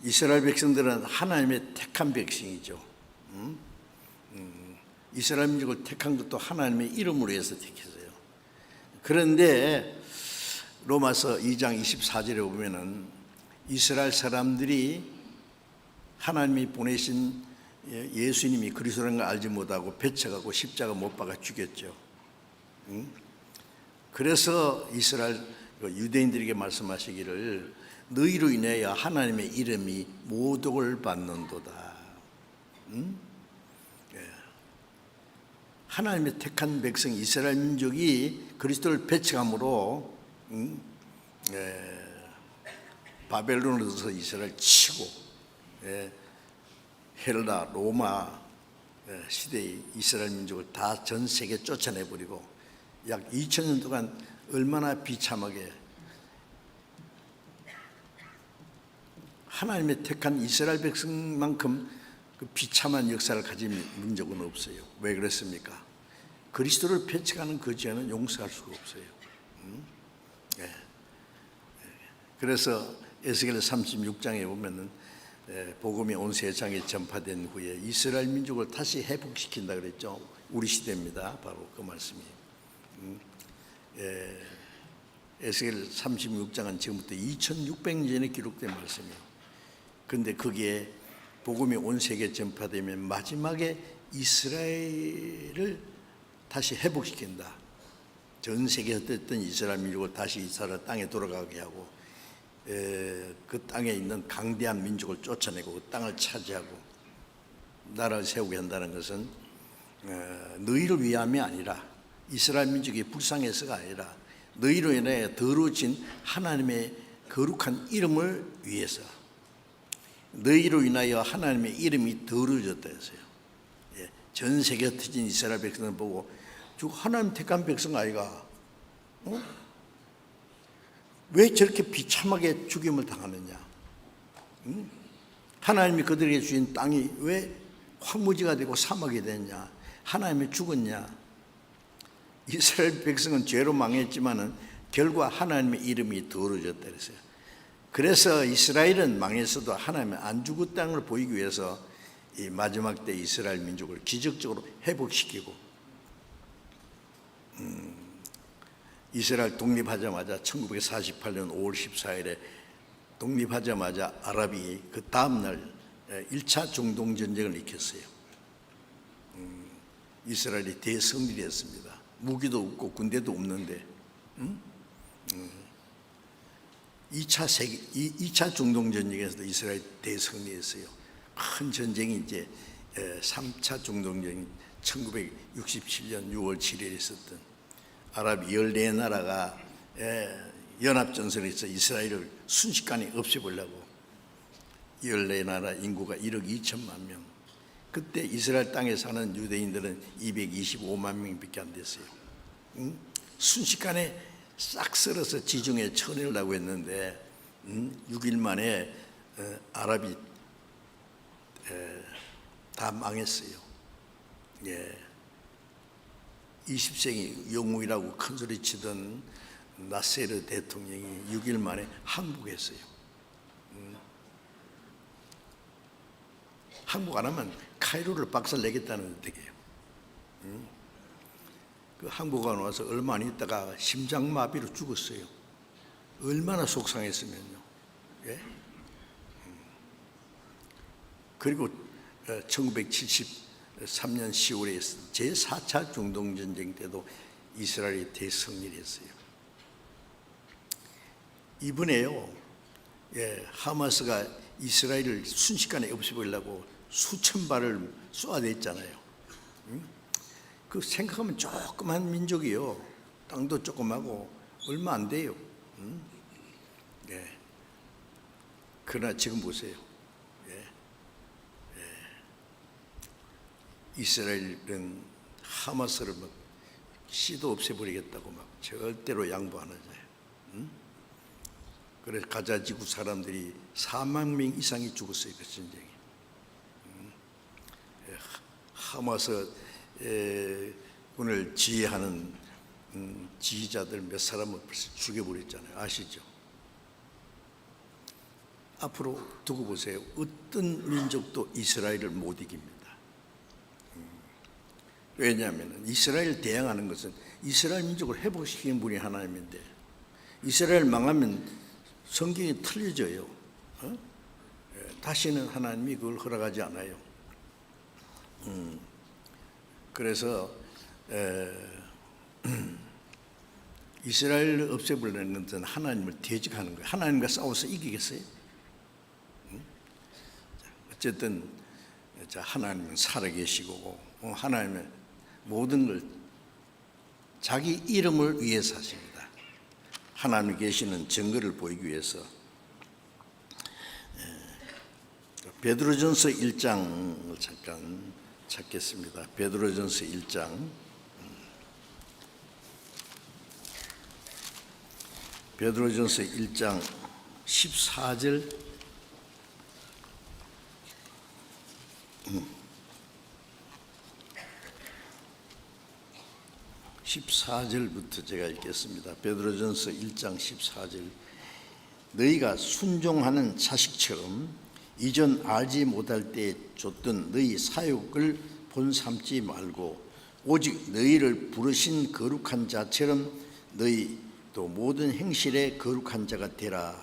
이스라엘 백성들은 하나님의 택한 백성이죠. 이스라엘 민족을 택한 것도 하나님의 이름으로 해서 택했어요. 그런데 로마서 2장 24절에 보면은 이스라엘 사람들이 하나님이 보내신 예수님이 그리스도라는 걸 알지 못하고 배척하고 십자가 못 박아 죽였죠. 그래서 이스라엘 유대인들에게 말씀하시기를 너희로 인하여 하나님의 이름이 모독을 받는도다. 하나님의 택한 백성 이스라엘 민족이 그리스도를 배척함으로 바벨론으로서 이스라엘 치고 헬라, 로마 시대의 이스라엘 민족을 다 전 세계에 쫓아내버리고 약 2000년 동안 얼마나 비참하게 하나님의 택한 이스라엘 백성만큼 그 비참한 역사를 가진 민족은 없어요. 왜 그랬습니까? 그리스도를 배척하는 그 죄는 용서할 수가 없어요. 그래서 에스겔 36장에 보면은 복음이 온 세상에 전파된 후에 이스라엘 민족을 다시 회복시킨다 그랬죠. 우리 시대입니다. 바로 그 말씀이. 에스겔 36장은 지금부터 2600년 전에 기록된 말씀이에요. 그런데 그게 복음이 온 세계에 전파되면 마지막에 이스라엘을 다시 회복시킨다. 전 세계에 흩어졌던 이스라엘 민족을 다시 이스라엘 땅에 돌아가게 하고 그 땅에 있는 강대한 민족을 쫓아내고 그 땅을 차지하고 나라를 세우게 한다는 것은 너희를 위함이 아니라 이스라엘 민족이 불쌍해서가 아니라 너희로 인해 더러워진 하나님의 거룩한 이름을 위해서, 너희로 인하여 하나님의 이름이 더러워졌다 했어요. 전 세계에 흩어진 이스라엘 백성을 보고 저 하나님 택한 백성 아이가 왜 저렇게 비참하게 죽임을 당하느냐? 하나님이 그들에게 주신 땅이 왜 황무지가 되고 사막이 됐냐? 하나님이 죽었냐? 이스라엘 백성은 죄로 망했지만은 결과 하나님의 이름이 더러워졌다 그랬어요. 그래서 이스라엘은 망했어도 하나님의 안 죽었다는 걸 보이기 위해서 이 마지막 때 이스라엘 민족을 기적적으로 회복시키고 이스라엘 독립하자마자 1948년 5월 14일에 독립하자마자 아랍이 그 다음날 1차 중동전쟁을 일으켰어요. 이스라엘이 대승리를 했습니다. 무기도 없고 군대도 없는데 2차 중동전쟁에서도 이스라엘이 대승리했어요. 큰 전쟁이 이제 3차 중동전쟁 1967년 6월 7일에 있었던 아랍 14나라가 연합전선을 해서 이스라엘을 순식간에 없애보려고 14나라 인구가 1억 2천만 명. 그때 이스라엘 땅에 사는 유대인들은 225만 명밖에 안 됐어요. 순식간에 싹 썰어서 지중해 쳐내려고 했는데 6일 만에 아랍이 다 망했어요. 예. 20세기 영웅이라고 큰소리 치던 나세르 대통령이 6일 만에 항복했어요. 항복 안 하면 카이로를 박살내겠다는 뜻이에요. 그 항복하고 나서 얼마 안 있다가 심장마비로 죽었어요. 얼마나 속상했으면요. 예? 그리고 1973년 10월에 제4차 중동전쟁 때도 이스라엘이 대승리를 했어요. 이번에요, 하마스가 이스라엘을 순식간에 없애버리려고 수천 발을 쏘아댔잖아요. 그 생각하면 조그만 민족이요, 땅도 조그마고 얼마 안 돼요. 그러나 지금 보세요. 이스라엘은 하마스를 막 씨도 없애버리겠다고 막 절대로 양보 안 하잖아요. 그래서 가자 지구 사람들이 4만 명 이상이 죽었어요, 그 전쟁에. 하마스 군을 지휘하는 지휘자들 몇 사람을 벌써 죽여버렸잖아요. 아시죠? 앞으로 두고 보세요. 어떤 민족도 이스라엘을 못 이깁니다. 왜냐하면 이스라엘 대항하는 것은 이스라엘 민족을 회복시키는 분이 하나님인데, 이스라엘 망하면 성경이 틀려져요. 다시는 하나님이 그걸 허락하지 않아요. 그래서 이스라엘을 없애버리는 것은 하나님을 대적하는 거예요. 하나님과 싸워서 이기겠어요? 어쨌든 하나님은 살아계시고 하나님은 모든 걸 자기 이름을 위해서 하십니다. 하나님이 계시는 증거를 보이기 위해서. 베드로전서 1장을 잠깐 찾겠습니다. 베드로전서 1장. 베드로전서 1장 14절 14절부터 제가 읽겠습니다. 베드로전서 1장 14절. 너희가 순종하는 자식처럼 이전 알지 못할 때 줬던 너희 사욕을 본삼지 말고 오직 너희를 부르신 거룩한 자처럼 너희도 모든 행실에 거룩한 자가 되라.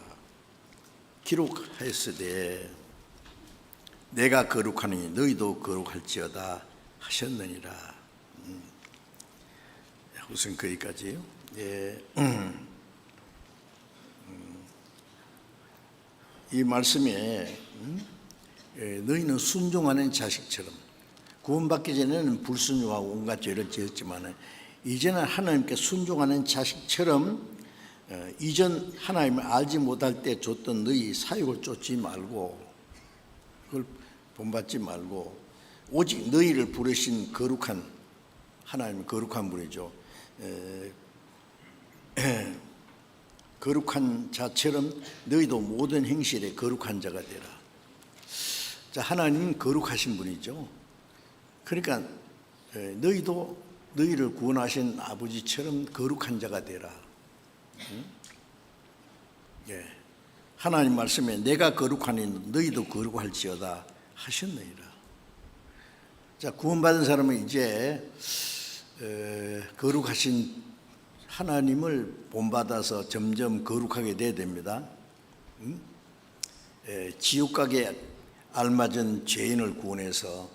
기록하였으되 내가 거룩하니 너희도 거룩할지어다 하셨느니라. 우선 거기까지요. 이 말씀에 너희는 순종하는 자식처럼, 구원받기 전에는 불순종하고 온갖 죄를 지었지만 이제는 하나님께 순종하는 자식처럼 이전 하나님을 알지 못할 때 줬던 너희 사욕을 쫓지 말고, 그걸 본받지 말고 오직 너희를 부르신 거룩한, 하나님은 거룩한 분이죠. 거룩한 자처럼 너희도 모든 행실에 거룩한 자가 되라. 자, 하나님은 거룩하신 분이죠. 그러니까 너희도 너희를 구원하신 아버지처럼 거룩한 자가 되라. 하나님 말씀에 내가 거룩하니 너희도 거룩할지어다 하셨느니라. 자, 구원받은 사람은 이제 거룩하신 하나님을 본받아서 점점 거룩하게 돼야 됩니다. 지옥 가게 알맞은 죄인을 구원해서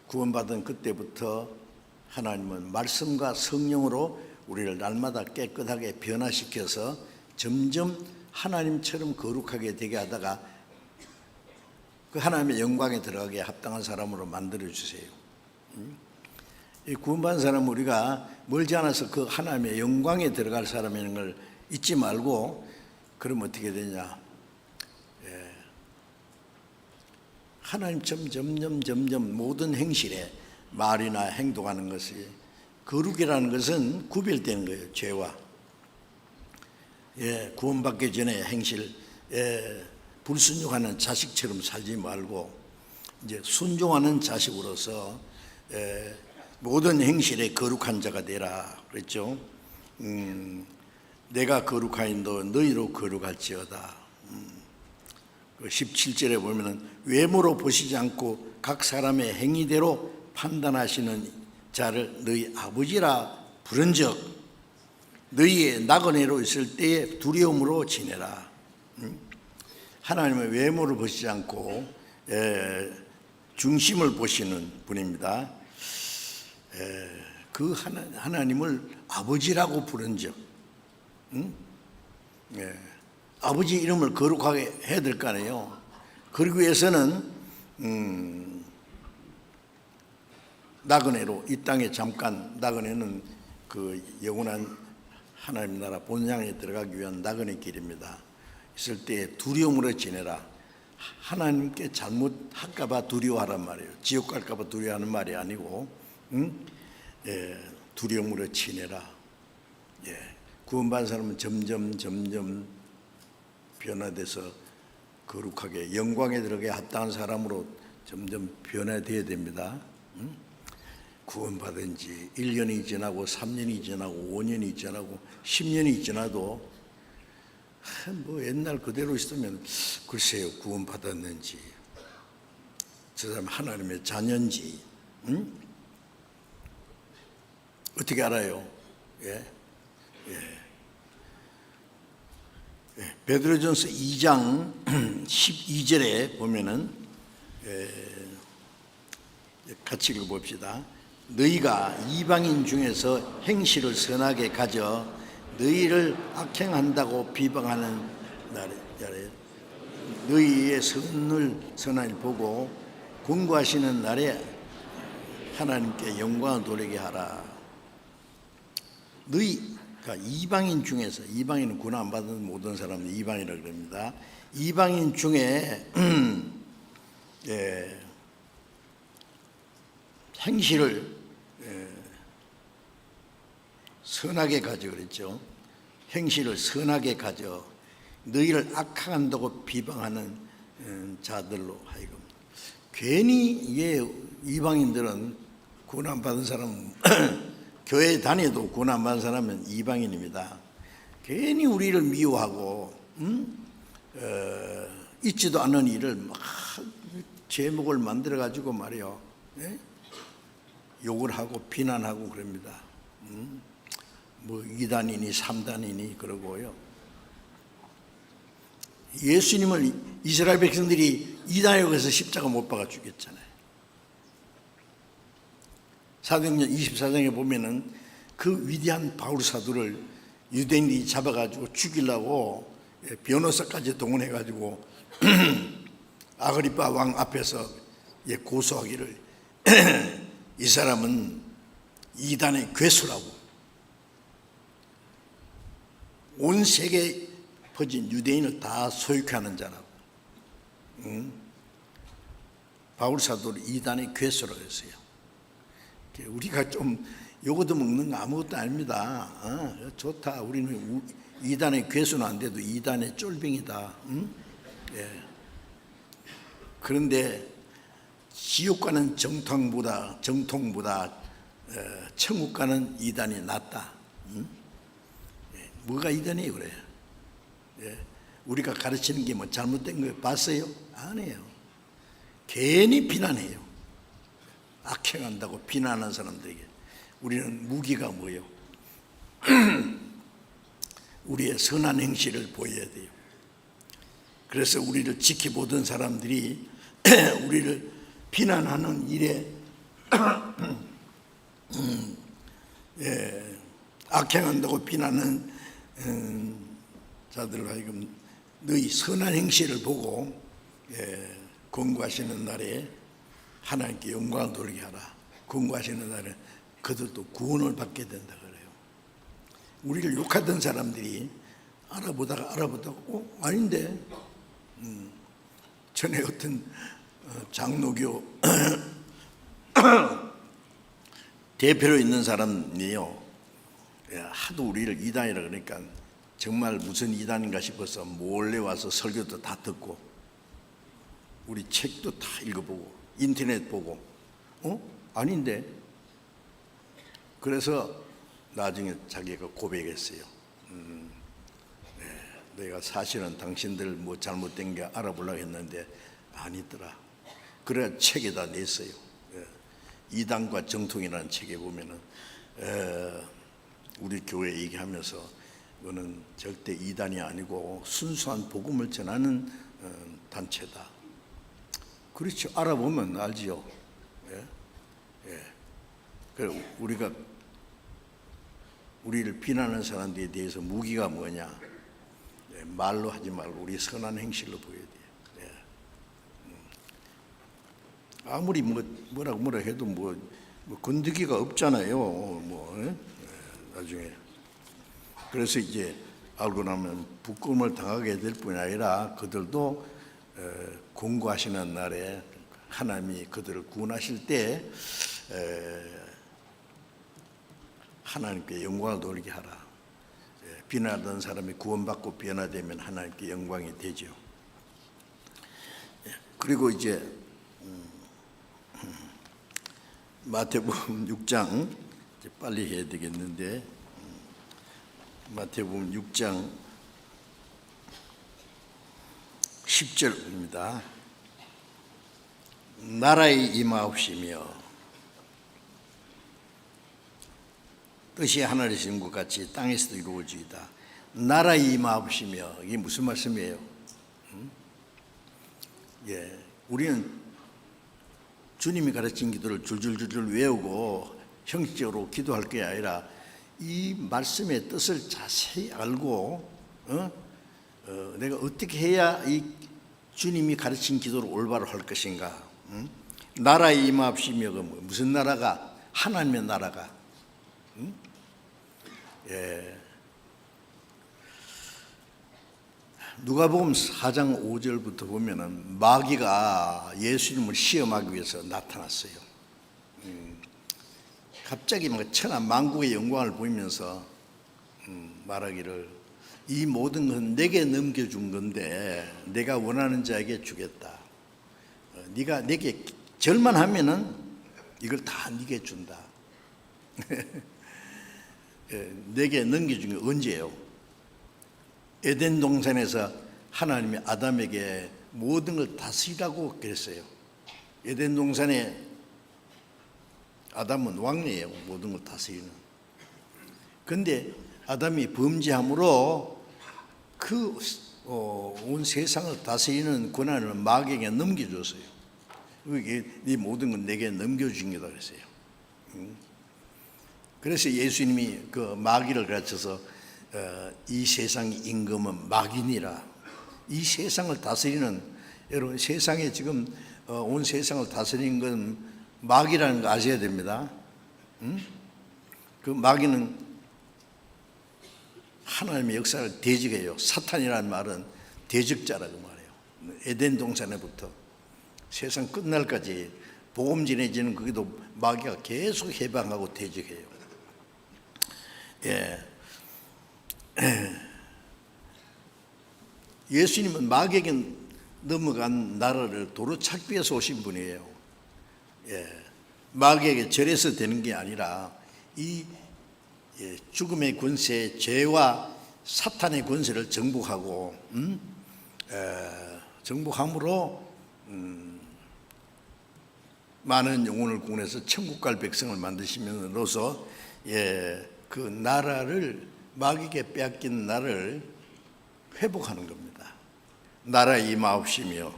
구원받은 그때부터 하나님은 말씀과 성령으로 우리를 날마다 깨끗하게 변화시켜서 점점 하나님처럼 거룩하게 되게 하다가 그 하나님의 영광에 들어가게 합당한 사람으로 만들어 주세요. 이 구원받은 사람은 우리가 멀지 않아서 그 하나님의 영광에 들어갈 사람이라는 걸 잊지 말고, 그러면 어떻게 되냐, 하나님처럼 점점 모든 행실에 말이나 행동하는 것이 거룩이라는 것은 구별되는 거예요. 죄와. 구원받기 전에 행실, 불순종하는 자식처럼 살지 말고 이제 순종하는 자식으로서 모든 행실에 거룩한 자가 되라 그랬죠. 내가 거룩하인도 너희로 거룩할지어다. 17절에 보면은 외모로 보시지 않고 각 사람의 행위대로 판단하시는 자를 너희 아버지라 부른즉 너희의 나그네로 있을 때에 두려움으로 지내라. 하나님의 외모를 보시지 않고 중심을 보시는 분입니다. 그 하나님을 아버지라고 부른즉 아버지 이름을 거룩하게 해야 될 거 아니에요. 그러기 위해서는 나그네로 이 땅에 잠깐, 나그네는 그 영원한 하나님 나라 본향에 들어가기 위한 나그네 길입니다. 있을 때 두려움으로 지내라. 하나님께 잘못할까 봐 두려워하란 말이에요. 지옥 갈까 봐 두려워하는 말이 아니고 두려움으로 지내라. 구원받은 사람은 점점 변화돼서 거룩하게 영광에 들어가게 합당한 사람으로 점점 변화되어야 됩니다. 구원받은 지 1년이 지나고 3년이 지나고 5년이 지나고 10년이 지나도 뭐 옛날 그대로 있으면 글쎄요, 구원받았는지 저 사람 하나님의 자녀인지 어떻게 알아요? 베드로전서 2장 12절에 보면은 같이 읽어봅시다. 너희가 이방인 중에서 행실을 선하게 가져 너희를 악행한다고 비방하는 날에 너희의 선을 보고 공고하시는 날에 하나님께 영광을 돌리게 하라. 너희가 이방인 중에서, 이방인은 구원 안 받은 모든 사람들 이방인이라고 그럽니다. 이방인 중에 행실을 선하게 가져 그랬죠. 행실을 선하게 가져 너희를 악한다고 비방하는 자들로 하여금 괜히 이방인들은 구원 안 받은 사람 교회 다녀도 구원 안 받은 사람은 이방인입니다. 괜히 우리를 미워하고 있지도 않은 일을 막 제목을 만들어 가지고 말이요, 욕을 하고 비난하고 그럽니다. 뭐 2단이니 3단이니 그러고요. 예수님을 이스라엘 백성들이 2단역에서 십자가 못 박아 죽였잖아요. 사도행전 24장에 보면은 그 위대한 바울 사도를 유대인들이 잡아가지고 죽이려고 변호사까지 동원해가지고 아그리빠 왕 앞에서 고소하기를 이 사람은 2단의 괴수라고, 온 세계에 퍼진 유대인을 다 소유하는 자라고, 바울 사도를 2단의 괴수라고 했어요. 우리가 좀 요거도 먹는 거 아무것도 아닙니다. 좋다. 우리는 2단의 괴수는 안 돼도 2단의 쫄병이다. 그런데 지옥 가는 정통보다 천국 가는 2단이 낫다. 뭐가 2단이에요 그래요? 우리가 가르치는 게 뭐 잘못된 거 봤어요? 아니에요. 괜히 비난해요. 악행한다고 비난하는 사람들에게 우리는 무기가 뭐예요? 우리의 선한 행실을 보여야 돼요. 그래서 우리를 지켜보던 사람들이 우리를 비난하는 일에 악행한다고 비난하는 자들 하여금 너희 선한 행실을 보고 권고하시는 날에 하나님께 영광을 돌리게 하라. 권고하시는 날에 그들도 구원을 받게 된다 그래요. 우리를 욕하던 사람들이 알아보다가 아닌데 전에 어떤 장로교 대표로 있는 사람이요, 하도 우리를 이단이라 그러니까 정말 무슨 이단인가 싶어서 몰래 와서 설교도 다 듣고 우리 책도 다 읽어보고 인터넷 보고 아닌데, 그래서 나중에 자기가 고백했어요. 내가 사실은 당신들 뭐 잘못된 게 알아보려고 했는데 아니더라. 그래 책에다 냈어요. 이단과 정통이라는 책에 보면은 우리 교회 얘기하면서 이거는 절대 이단이 아니고 순수한 복음을 전하는 단체다. 그렇죠. 알아보면 알지요. 그래 우리가 우리를 비난하는 사람들에 대해서 무기가 뭐냐? 말로 하지 말고 우리 선한 행실로 보여야 돼요. 아무리 뭐라 해도 뭐 건드기가 없잖아요. 나중에 그래서 이제 알고 나면 부끄러움을 당하게 될 뿐이 아니라 그들도 공고하시는 날에 하나님이 그들을 구원하실 때 하나님께 영광을 돌리게 하라. 비난하던 사람이 구원받고 변화되면 하나님께 영광이 되죠. 그리고 이제 마태복음 6장 이제 빨리 해야 되겠는데, 마태복음 6장 10절입니다. 나라의 임하옵시며 뜻이 하늘에서 이룬 것 같이 땅에서도 이루어지이다. 나라의 임하옵시며, 이게 무슨 말씀이에요? 우리는 주님이 가르친 기도를 줄줄줄 외우고 형식적으로 기도할 게 아니라 이 말씀의 뜻을 자세히 알고 내가 어떻게 해야 이 주님이 가르친 기도를 올바로 할 것인가. 나라의 임하옵시며, 무슨 나라가? 하나님의 나라가. 누가복음 4장 5절부터 보면은 마귀가 예수님을 시험하기 위해서 나타났어요. 갑자기 천하 만국의 영광을 보이면서 말하기를 이 모든 건 내게 넘겨준 건데 내가 원하는 자에게 주겠다. 네가 내게 절만 하면은 이걸 다 네게 준다. 내게 넘겨준 게 언제예요? 에덴 동산에서 하나님이 아담에게 모든 걸 다스리라고 그랬어요. 에덴 동산에 아담은 왕이에요. 모든 걸 다스리는. 그런데 아담이 범죄함으로 그 온 세상을 다스리는 권한을 마귀에게 넘겨줬어요. 이게 네 모든 건 내게 넘겨준 거다 그랬어요. 그래서 예수님이 그 마귀를 가르쳐서 이 세상의 임금은 마귀니라. 이 세상을 다스리는, 여러분 세상에 지금 온 세상을 다스리는 건 마귀라는 거 아셔야 됩니다. 그 마귀는 하나님의 역사를 대적해요. 사탄이라는 말은 대적자라고 말해요. 에덴 동산에부터 세상 끝날까지 복음 전해지는 거기도 마귀가 계속 해방하고 대적해요. 예수님은 마귀에게 넘어간 나라를 도로 찾기 위해서 오신 분이에요. 마귀에게 절해서 되는 게 아니라 이 죽음의 권세, 죄와 사탄의 권세를 정복하고 정복함으로 많은 영혼을 구원해서 천국 갈 백성을 만드시면서 그 나라를, 마귀에게 빼앗긴 나라를 회복하는 겁니다. 나라의 임하옵시며,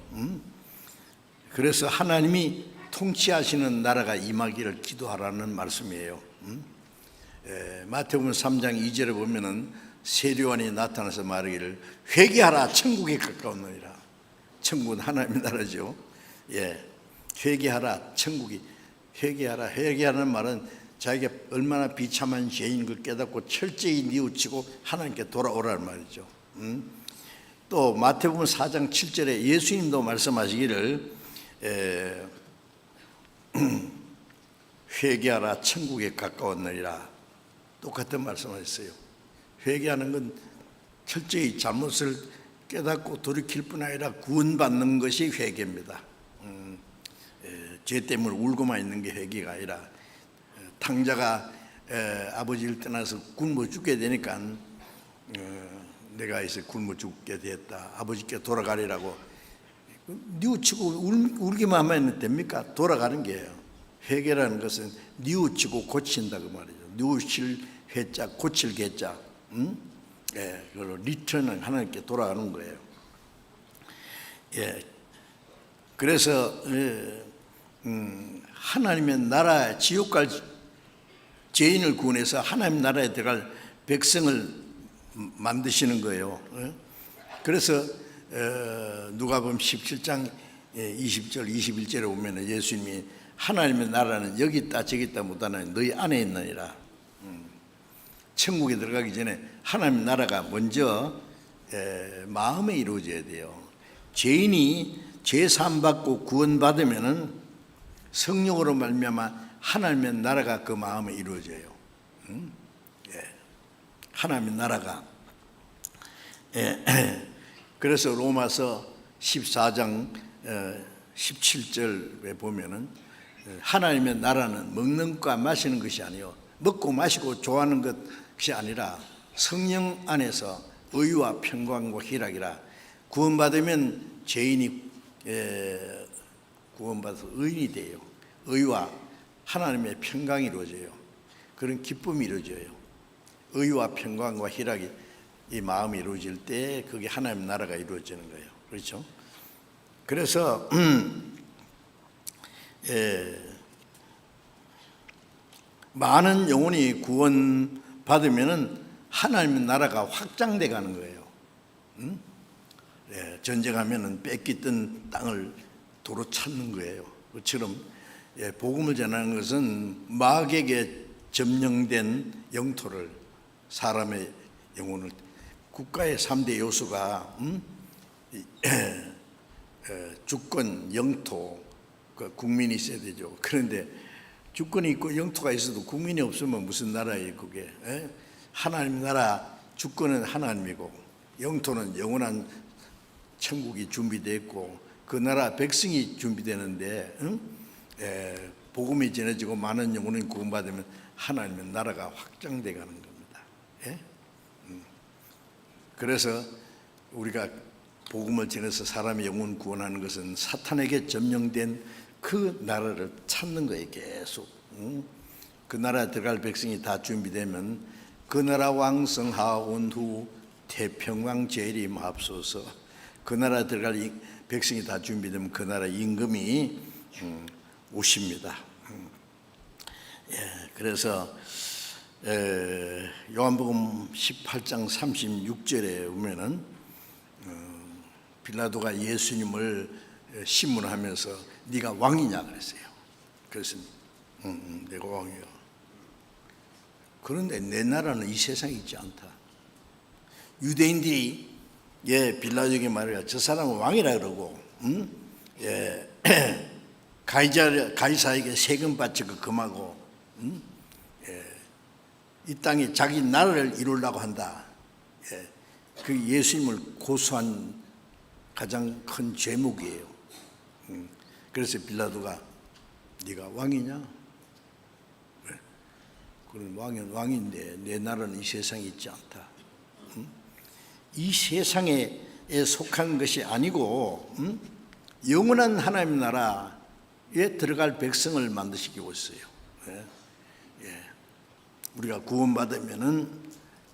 그래서 하나님이 통치하시는 나라가 임하기를 기도하라는 말씀이에요. 마태복음 3장 2절에 보면은 세례요한이 나타나서 말하기를 회개하라, 천국에 가까웠느니라. 천국은 하나님의 나라죠. 회개하라, 천국이. 회개하라. 회개하라는 말은 자기가 얼마나 비참한 죄인 걸 깨닫고 철저히 뉘우치고 하나님께 돌아오라는 말이죠. 또 마태복음 4장 7절에 예수님도 말씀하시기를 회개하라 천국에 가까웠느니라. 똑같은 말씀하셨어요. 회개하는 건 철저히 잘못을 깨닫고 돌이킬 뿐 아니라 구원받는 것이 회개입니다. 죄 때문에 울고만 있는 게 회개가 아니라, 탕자가 아버지를 떠나서 굶어 죽게 되니까 내가 이제 굶어 죽게 됐다, 아버지께 돌아가리라고 뉘우치고 울기만 하면 됩니까? 돌아가는 게예요. 회개라는 것은 뉘우치고 고친다 그 말이죠. 뉘우칠 회자, 고칠 개자, 그리고 리턴은 하나님께 돌아가는 거예요. 그래서 하나님의 나라, 지옥 갈 죄인을 구원해서 하나님 나라에 들어갈 백성을 만드시는 거예요. 그래서 누가복음 17장 20절 21절에 보면 예수님이 하나님의 나라는 여기 있다 저기 있다 못하나 너희 안에 있느니라. 천국에 들어가기 전에 하나님 나라가 먼저 마음에 이루어져야 돼요. 죄인이 죄 사함 받고 구원 받으면은 성령으로 말미암아 하나님의 나라가 그 마음에 이루어져요. 하나님의 나라가. 그래서 로마서 14장 17절에 보면은 하나님의 나라는 먹는 것과 마시는 것이 아니요 먹고 마시고 좋아하는 것이 아니라 성령 안에서 의와 평강과 희락이라. 구원받으면 죄인이 구원받아서 의인이 돼요. 의와 하나님의 평강이 이루어져요. 그런 기쁨이 이루어져요. 의와 평강과 희락이 이 마음이 이루어질 때 그게 하나님 나라가 이루어지는 거예요. 그렇죠? 그래서 많은 영혼이 구원받으면은 하나님의 나라가 확장돼 가는 거예요. 전쟁하면은 뺏기던 땅을 도로 찾는 거예요. 그처럼 복음을 전하는 것은 마귀에게 점령된 영토를, 사람의 영혼을, 국가의 3대 요소가 주권, 영토, 국민이 있어야 되죠. 그런데 주권이 있고 영토가 있어도 국민이 없으면 무슨 나라예요 그게? 하나님 나라 주권은 하나님이고 영토는 영원한 천국이 준비되어 있고 그 나라 백성이 준비되는데 복음이 전해지고 많은 영혼이 구원받으면 하나님의 나라가 확장돼 가는 겁니다. 그래서 우리가 복음을 전해서 사람의 영혼 구원하는 것은 사탄에게 점령된 그 나라를 찾는 거예요. 계속. 그 나라에 들어갈 백성이 다 준비되면 그 나라 왕성하온 후 태평왕 재림하옵소서. 그 나라에 들어갈 백성이 다 준비되면 그 나라 임금이 오십니다. 그래서 요한복음 18장 36절에 보면은 빌라도가 예수님을 신문하면서 네가 왕이냐 그랬어요. 그래서 내가 왕이요. 그런데 내 나라는 이 세상에 있지 않다. 유대인들이 빌라도에게 말해요. 저 사람은 왕이라 그러고 가이사에게 세금 바치고 금하고 이 땅에 자기 나라를 이루려고 한다. 그 예수님을 고소한 가장 큰 죄목이에요. 그래서 빌라도가 네가 왕이냐? 그런 왕인데 내 나라는 이 세상에 있지 않다. 이 세상에 속한 것이 아니고 영원한 하나님 나라에 들어갈 백성을 만드시고 있어요. 우리가 구원받으면은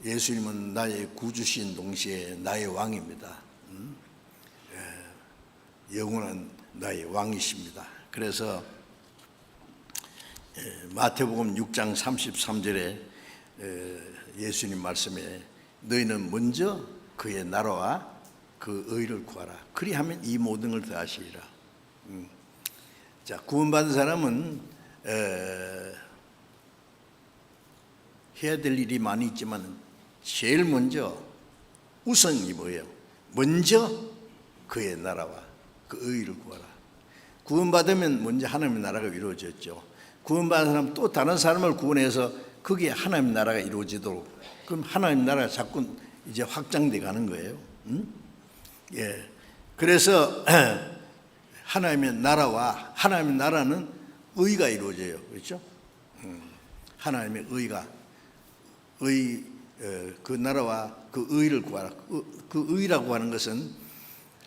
예수님은 나의 구주신 동시에 나의 왕입니다. 영원한 나의 왕이십니다. 그래서 마태복음 6장 33절에 예수님 말씀에 너희는 먼저 그의 나라와 그 의를 구하라. 그리하면 이 모든 걸 더하시리라. 자, 구원받은 사람은 해야 될 일이 많이 있지만 제일 먼저 우선이 뭐예요? 먼저 그의 나라와 그 의를 구하라. 구원받으면 먼저 하나님의 나라가 이루어졌죠. 구원받은 사람 또 다른 사람을 구원해서 거기에 하나님 나라가 이루어지도록, 그럼 하나님 나라가 자꾸 이제 확장돼 가는 거예요. 예. 그래서 하나님의 나라는 의가 이루어져요. 그렇죠? 하나님의 그 나라와 그 의를 구하라. 그 의라고 하는 것은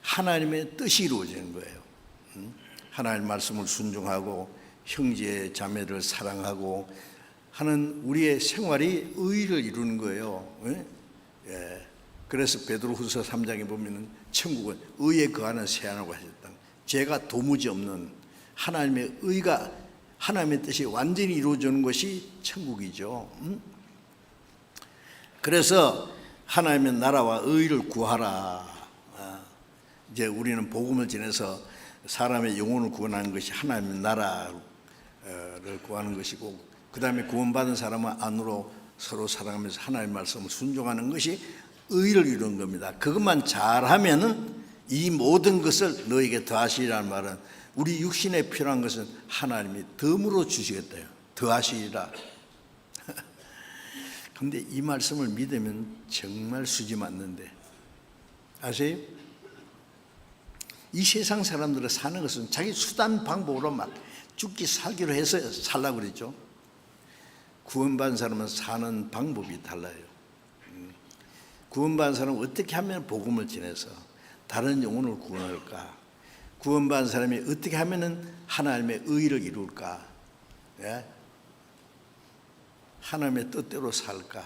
하나님의 뜻이 이루어지는 거예요. 하나님 말씀을 순종하고 형제 자매를 사랑하고 하는 우리의 생활이 의를 이루는 거예요. 예. 그래서 베드로후서 3장에 보면은 천국은 의에 거하는 새하늘과 같다. 죄가 도무지 없는 하나님의 의가, 하나님의 뜻이 완전히 이루어지는 것이 천국이죠. 그래서 하나님의 나라와 의를 구하라. 이제 우리는 복음을 전해서 사람의 영혼을 구원하는 것이 하나님의 나라를 구하는 것이고, 그 다음에 구원받은 사람은 안으로 서로 사랑하면서 하나님의 말씀을 순종하는 것이 의를 이루는 겁니다. 그것만 잘하면은 이 모든 것을 너에게 더하시리라는 말은 우리 육신에 필요한 것은 하나님이 덤으로 주시겠다요. 더하시리라. 근데 이 말씀을 믿으면 정말 수지 맞는데, 아세요? 이 세상 사람들은 사는 것은 자기 수단 방법으로 막 죽기 살기로 해서 살라고 그랬죠. 구원받은 사람은 사는 방법이 달라요. 구원받은 사람은 어떻게 하면 복음을 전해서 다른 영혼을 구원할까? 구원받은 사람이 어떻게 하면 하나님의 의를 이룰까? 예? 하나님의 뜻대로 살까?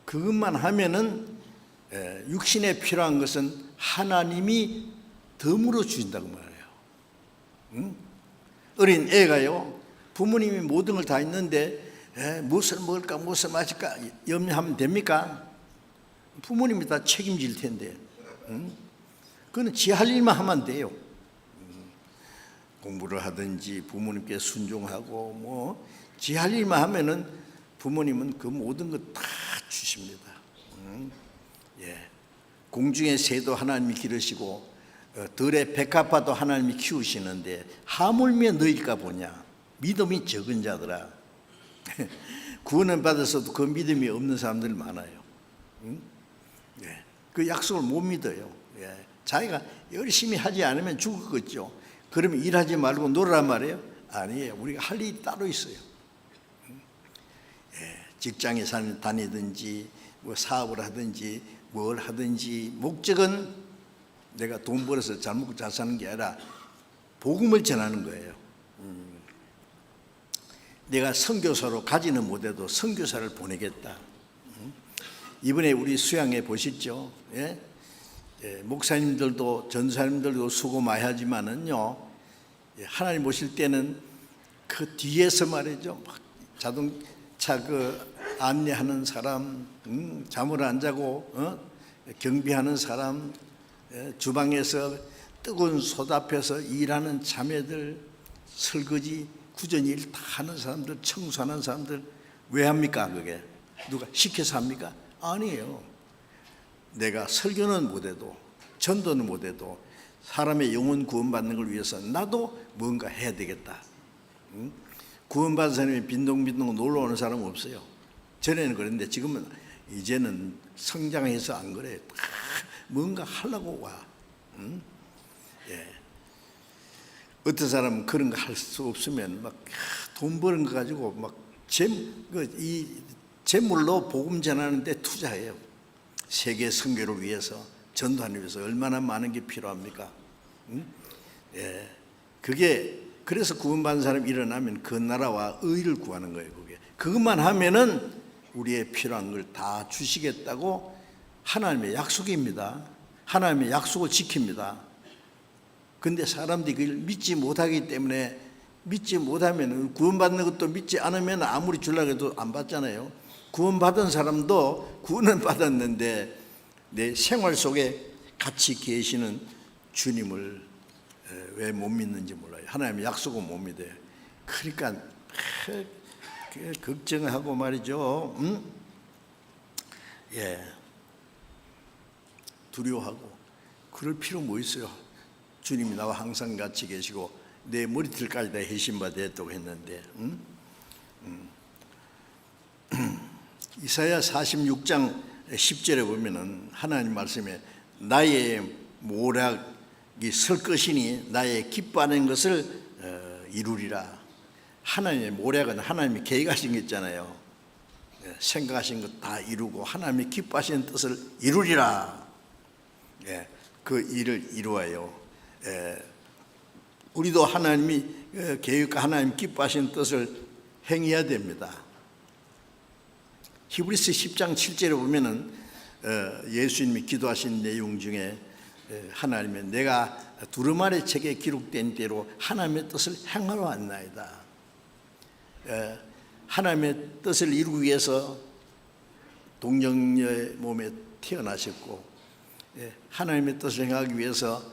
그것만 하면은 육신에 필요한 것은 하나님이 덤으로 주신다고 말해요. 어린 애가요, 부모님이 모든 걸 다 있는데 무엇을 먹을까 무엇을 마실까 염려하면 됩니까? 부모님이 다 책임질 텐데. 그건 지 할 일만 하면 돼요. 공부를 하든지 부모님께 순종하고 뭐 지 할 일만 하면은 부모님은 그 모든 것 다 주십니다. 예. 공중의 새도 하나님이 기르시고 들의 백합화도 하나님이 키우시는데 하물며 너희가 보냐? 믿음이 적은 자들아. 구원을 받아서도 그 믿음이 없는 사람들이 많아요. 예. 그 약속을 못 믿어요. 예. 자기가 열심히 하지 않으면 죽었겠죠. 그러면 일하지 말고 놀란 말이에요? 아니에요. 우리가 할 일이 따로 있어요. 예. 직장에 다니든지 뭐 사업을 하든지 뭘 하든지 목적은 내가 돈 벌어서 잘 먹고 잘 사는 게 아니라 복음을 전하는 거예요. 내가 선교사로 가지는 못해도 선교사를 보내겠다. 이번에 우리 수양회 보셨죠? 예? 예, 목사님들도 전사님들도 수고 많이 하지만은요, 하나님 보실 때는 그 뒤에서 말이죠, 막 자동차 그 안내하는 사람, 잠을 안 자고 경비하는 사람, 주방에서 뜨거운 솥 앞에서 일하는 자매들, 설거지 구전 일 다 하는 사람들, 청소하는 사람들, 왜 합니까? 그게 누가 시켜서 합니까? 아니에요. 내가 설교는 못해도 전도는 못해도 사람의 영혼 구원받는 걸 위해서 나도 뭔가 해야 되겠다. 구원받은 사람이 빈둥빈둥 놀러 오는 사람은 없어요. 전에는 그랬는데 지금은 이제는 성장해서 안 그래. 다 뭔가 하려고 와. 예. 어떤 사람은 그런 거 할 수 없으면 막 돈 버는 거 가지고 막 이 재물로 복음 전하는데 투자해요. 세계 선교를 위해서, 전도하기 위해서 얼마나 많은 게 필요합니까? 예. 그래서 구원받은 사람이 일어나면 그 나라와 의를 구하는 거예요. 그것만 하면은 우리의 필요한 걸 다 주시겠다고 하나님의 약속입니다. 하나님의 약속을 지킵니다. 근데 사람들이 그걸 믿지 못하기 때문에, 믿지 못하면, 구원받는 것도 믿지 않으면 아무리 주려고 해도 안 받잖아요. 구원받은 사람도 구원은 받았는데 내 생활 속에 같이 계시는 주님을 왜 못 믿는지 몰라요. 하나님의 약속은 못 믿어요. 그러니까 걱정하고 말이죠. 예, 두려워하고 그럴 필요 뭐 있어요. 주님이 나와 항상 같이 계시고 내 머리털까지 다 해신바 됐다고 했는데, 이사야 46장 10절에 보면은 하나님 말씀에 나의 모략이 설 것이니 나의 기뻐하는 것을 이루리라. 하나님의 모략은 하나님이 계획하신 게 있잖아요. 생각하신 것 다 이루고 하나님이 기뻐하시는 뜻을 이루리라. 그 일을 이루어요. 우리도 하나님이 계획과 하나님 기뻐하시는 뜻을 행해야 됩니다. 히브리서 10장 7절에 보면은 예수님이 기도하신 내용 중에 하나님의 내가 두루마리 책에 기록된 대로 하나님의 뜻을 행하러 왔나이다. 하나님의 뜻을 이루기 위해서 동정녀의 몸에 태어나셨고, 하나님의 뜻을 행하기 위해서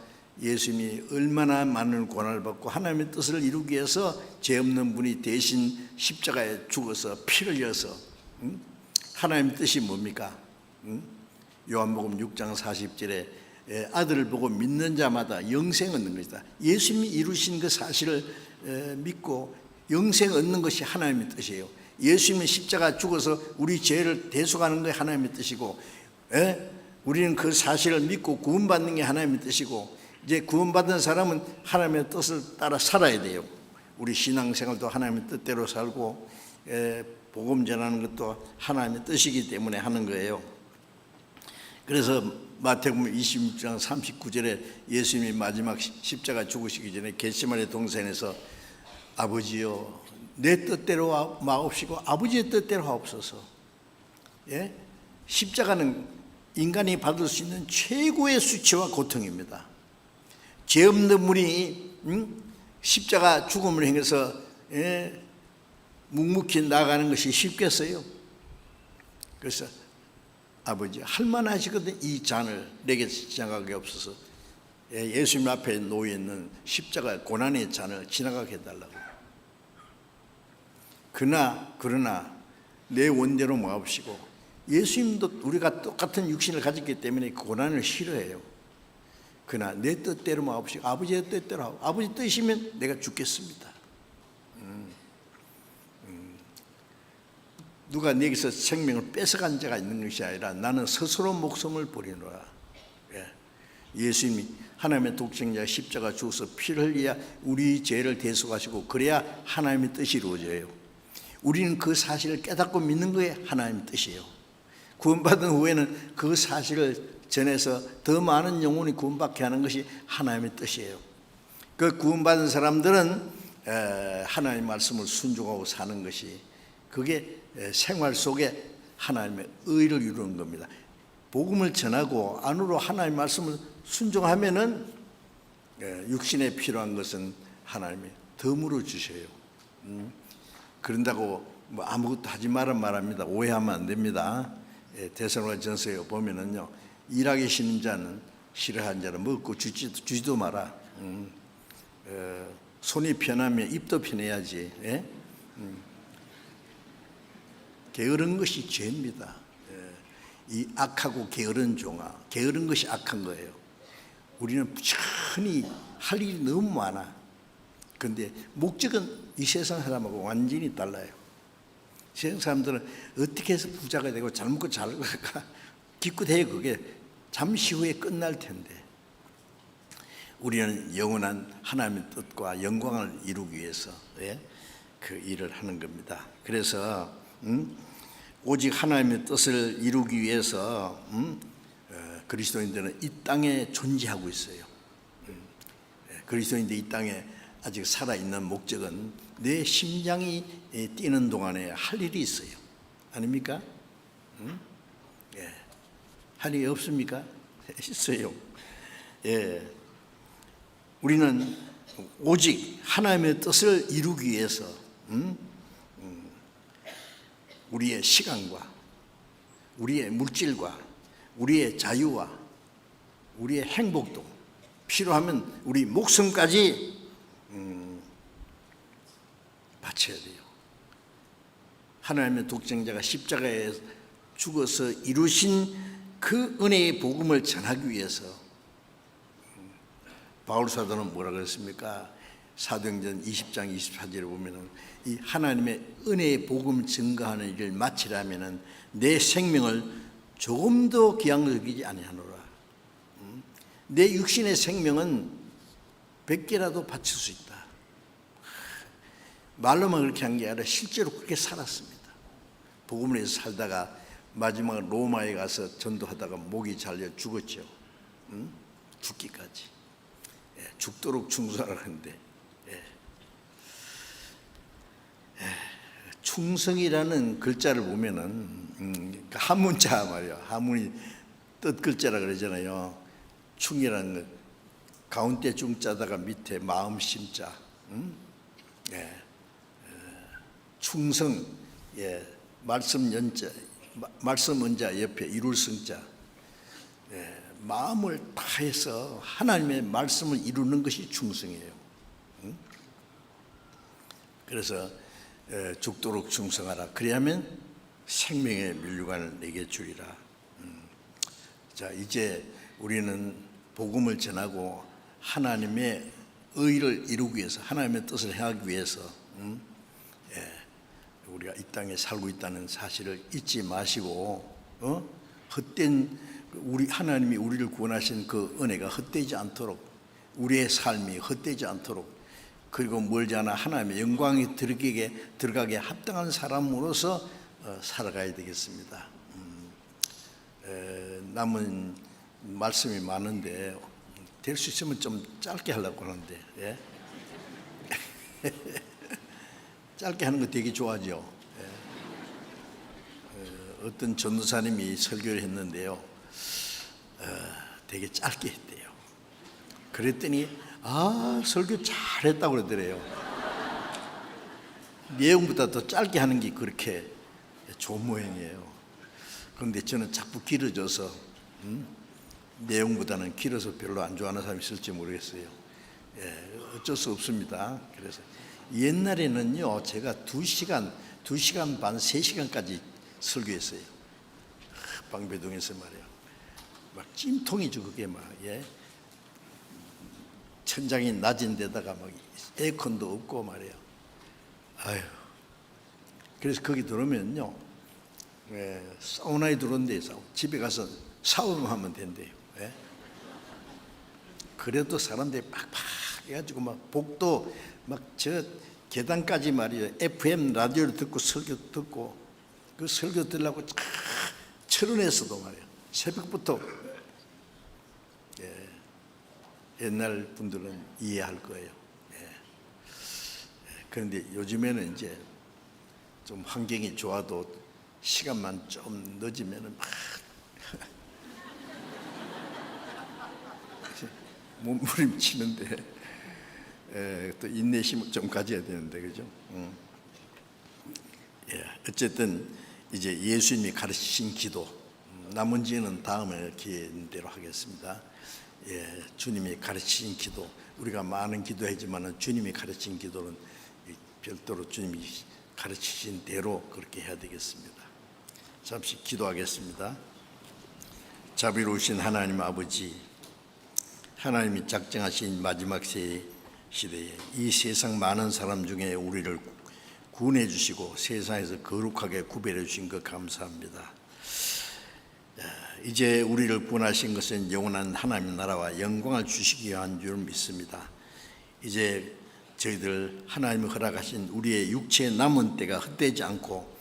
예수님이 얼마나 많은 고난을 받고 하나님의 뜻을 이루기 위해서 죄 없는 분이 대신 십자가에 죽어서 피를 흘려서 하나님의 뜻이 뭡니까? 요한복음 6장 40절에 아들을 보고 믿는 자마다 영생 얻는 것이다. 예수님이 이루신 그 사실을 믿고 영생 얻는 것이 하나님의 뜻이에요. 예수님이 십자가 죽어서 우리 죄를 대속하는 것이 하나님의 뜻이고, 우리는 그 사실을 믿고 구원받는 게 하나님의 뜻이고, 이제 구원받은 사람은 하나님의 뜻을 따라 살아야 돼요. 우리 신앙생활도 하나님의 뜻대로 살고 복음 전하는 것도 하나님의 뜻이기 때문에 하는 거예요. 그래서 마태복음 26장 39절에 예수님이 마지막 십자가 죽으시기 전에 겟세마네 동산에서 아버지여 내 뜻대로 마옵시고 아버지의 뜻대로 하옵소서. 십자가는 인간이 받을 수 있는 최고의 수치와 고통입니다. 죄 없는 분이 십자가 죽음을 행해서 묵묵히 나가는 것이 쉽겠어요? 그래서 아버지 할만하시거든 이 잔을 내게 지나가게 없어서 예수님 앞에 놓여 있는 십자가 고난의 잔을 지나가게 해달라고. 그러나 내 원대로 마옵시고, 예수님도 우리가 똑같은 육신을 가졌기 때문에 고난을 싫어해요. 그러나 내 뜻대로 마옵시고 아버지의 뜻대로 하고, 아버지 뜻이면 내가 죽겠습니다. 누가 내게서 생명을 뺏어간 자가 있는 것이 아니라 나는 스스로 목숨을 버리노라. 예수님이 하나님의 독생자 십자가 죽어서 피를 흘려야 우리 죄를 대속하시고, 그래야 하나님의 뜻이 이루어져요. 우리는 그 사실을 깨닫고 믿는 거에 하나님의 뜻이에요. 구원받은 후에는 그 사실을 전해서 더 많은 영혼이 구원받게 하는 것이 하나님의 뜻이에요. 그 구원받은 사람들은 하나님의 말씀을 순종하고 사는 것이, 그게 생활 속에 하나님의 의를 이루는 겁니다. 복음을 전하고 안으로 하나님의 말씀을 순종하면은 육신에 필요한 것은 하나님이 덤으로 주셔요. 그런다고 뭐 아무것도 하지 말합니다. 오해하면 안 됩니다. 데살로니가전서에 보면은요, 일하기 싫은 자는 싫어하는 자는 먹고 주지도 마라. 손이 편하면 입도 편해야지. 게으른 것이 죄입니다. 이 악하고 게으른 종아, 게으른 것이 악한 거예요. 우리는 부지런히 할 일이 너무 많아. 그런데 목적은 이 세상 사람하고 완전히 달라요. 세상 사람들은 어떻게 해서 부자가 되고 잘 먹고 잘 살까 기껏해요. 그게 잠시 후에 끝날 텐데, 우리는 영원한 하나님의 뜻과 영광을 이루기 위해서 그 일을 하는 겁니다. 그래서 오직 하나님의 뜻을 이루기 위해서 그리스도인들은 이 땅에 존재하고 있어요. 그리스도인들 이 땅에 아직 살아있는 목적은 내 심장이 뛰는 동안에 할 일이 있어요. 아닙니까? 할 일이 없습니까? 있어요. 우리는 오직 하나님의 뜻을 이루기 위해서 우리의 시간과 우리의 물질과 우리의 자유와 우리의 행복도, 필요하면 우리 목숨까지 바쳐야 돼요. 하나님의 독생자가 십자가에 죽어서 이루신 그 은혜의 복음을 전하기 위해서 바울 사도는 뭐라 그랬습니까? 사도행전 20장 24절에 보면은 이 하나님의 은혜의 복음 증거하는 일을 마치려면은 내 생명을 조금 더 귀한 걸 여기지 아니하노라. 내 육신의 생명은 100개라도 바칠 수 있다. 말로만 그렇게 한 게 아니라 실제로 그렇게 살았습니다. 복음을 위해서 살다가 마지막 로마에 가서 전도하다가 목이 잘려 죽었죠. 죽기까지. 죽도록 충성하라 하는데 충성이라는 글자를 보면은 한문자 말이야. 한문이 뜻 글자라 그러잖아요. 충이라는 것 가운데 중자다가 밑에 마음 심자. 충성. 말씀 연자, 말씀 은자 옆에 이룰 성자. 마음을 다해서 하나님의 말씀을 이루는 것이 충성이에요. 그래서 죽도록 충성하라. 그리하면 생명의 면류관을 내게 주리라. 자, 이제 우리는 복음을 전하고 하나님의 의를 이루기 위해서, 하나님의 뜻을 행하기 위해서 우리가 이 땅에 살고 있다는 사실을 잊지 마시고 헛된 우리 하나님이 우리를 구원하신 그 은혜가 헛되지 않도록, 우리의 삶이 헛되지 않도록, 그리고 멀지 않아 하나님의 영광이 들어가게 합당한 사람으로서 살아가야 되겠습니다. 남은 말씀이 많은데 될 수 있으면 좀 짧게 하려고 하는데 짧게 하는 거 되게 좋아하죠. 어떤 전도사님이 설교를 했는데요, 되게 짧게 했대요. 그랬더니 설교 잘했다고 그러더래요. 내용보다 더 짧게 하는 게 그렇게 좋은 모양이에요. 그런데 저는 자꾸 길어져서 내용보다는 길어서 별로 안 좋아하는 사람이 있을지 모르겠어요. 어쩔 수 없습니다. 그래서 옛날에는요, 제가 2시간 반, 3시간까지 설교했어요. 방배동에서 말이에요. 막 찜통이죠, 그게 막. 천장이 낮은 데다가 막 에어컨도 없고 말이에요. 아유. 그래서 거기 들어오면요, 사우나에 들어온데 집에 가서 샤워만 하면 된대요. 그래도 사람들이 팍팍 해가지고 막 복도 막 저 계단까지 말이에요. FM 라디오를 듣고 설교 듣고, 그 설교 들으려고 철원에서도 말이에요. 새벽부터. 옛날 분들은 이해할 거예요. 그런데 요즘에는 이제 좀 환경이 좋아도 시간만 좀 늦으면은 막 몸부림치는데 또 인내심 좀 가져야 되는데, 그죠? 어쨌든 이제 예수님이 가르치신 기도, 나머지는 다음에 기회대로 하겠습니다. 주님이 가르치신 기도, 우리가 많은 기도하지만 주님이 가르친 기도는 별도로 주님이 가르치신 대로 그렇게 해야 되겠습니다. 잠시 기도하겠습니다. 자비로우신 하나님 아버지, 하나님이 작정하신 마지막 시대에 이 세상 많은 사람 중에 우리를 구원해 주시고 세상에서 거룩하게 구별해 주신 것 감사합니다. 이제 우리를 구원하신 것은 영원한 하나님의 나라와 영광을 주시기 위한 줄 믿습니다. 이제 저희들 하나님이 허락하신 우리의 육체의 남은 때가 헛되지 않고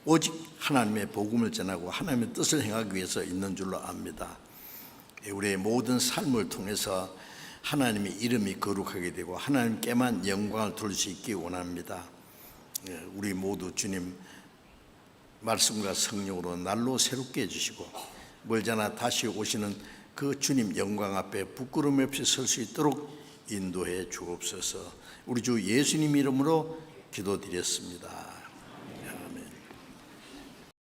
오직 하나님의 복음을 전하고 하나님의 뜻을 행하기 위해서 있는 줄로 압니다. 우리의 모든 삶을 통해서 하나님의 이름이 거룩하게 되고 하나님께만 영광을 돌릴 수 있기 원합니다. 우리 모두 주님 말씀과 성령으로 날로 새롭게 해주시고 멀잖아 다시 오시는 그 주님 영광 앞에 부끄러움 없이 설 수 있도록 인도해 주옵소서. 우리 주 예수님 이름으로 기도드렸습니다.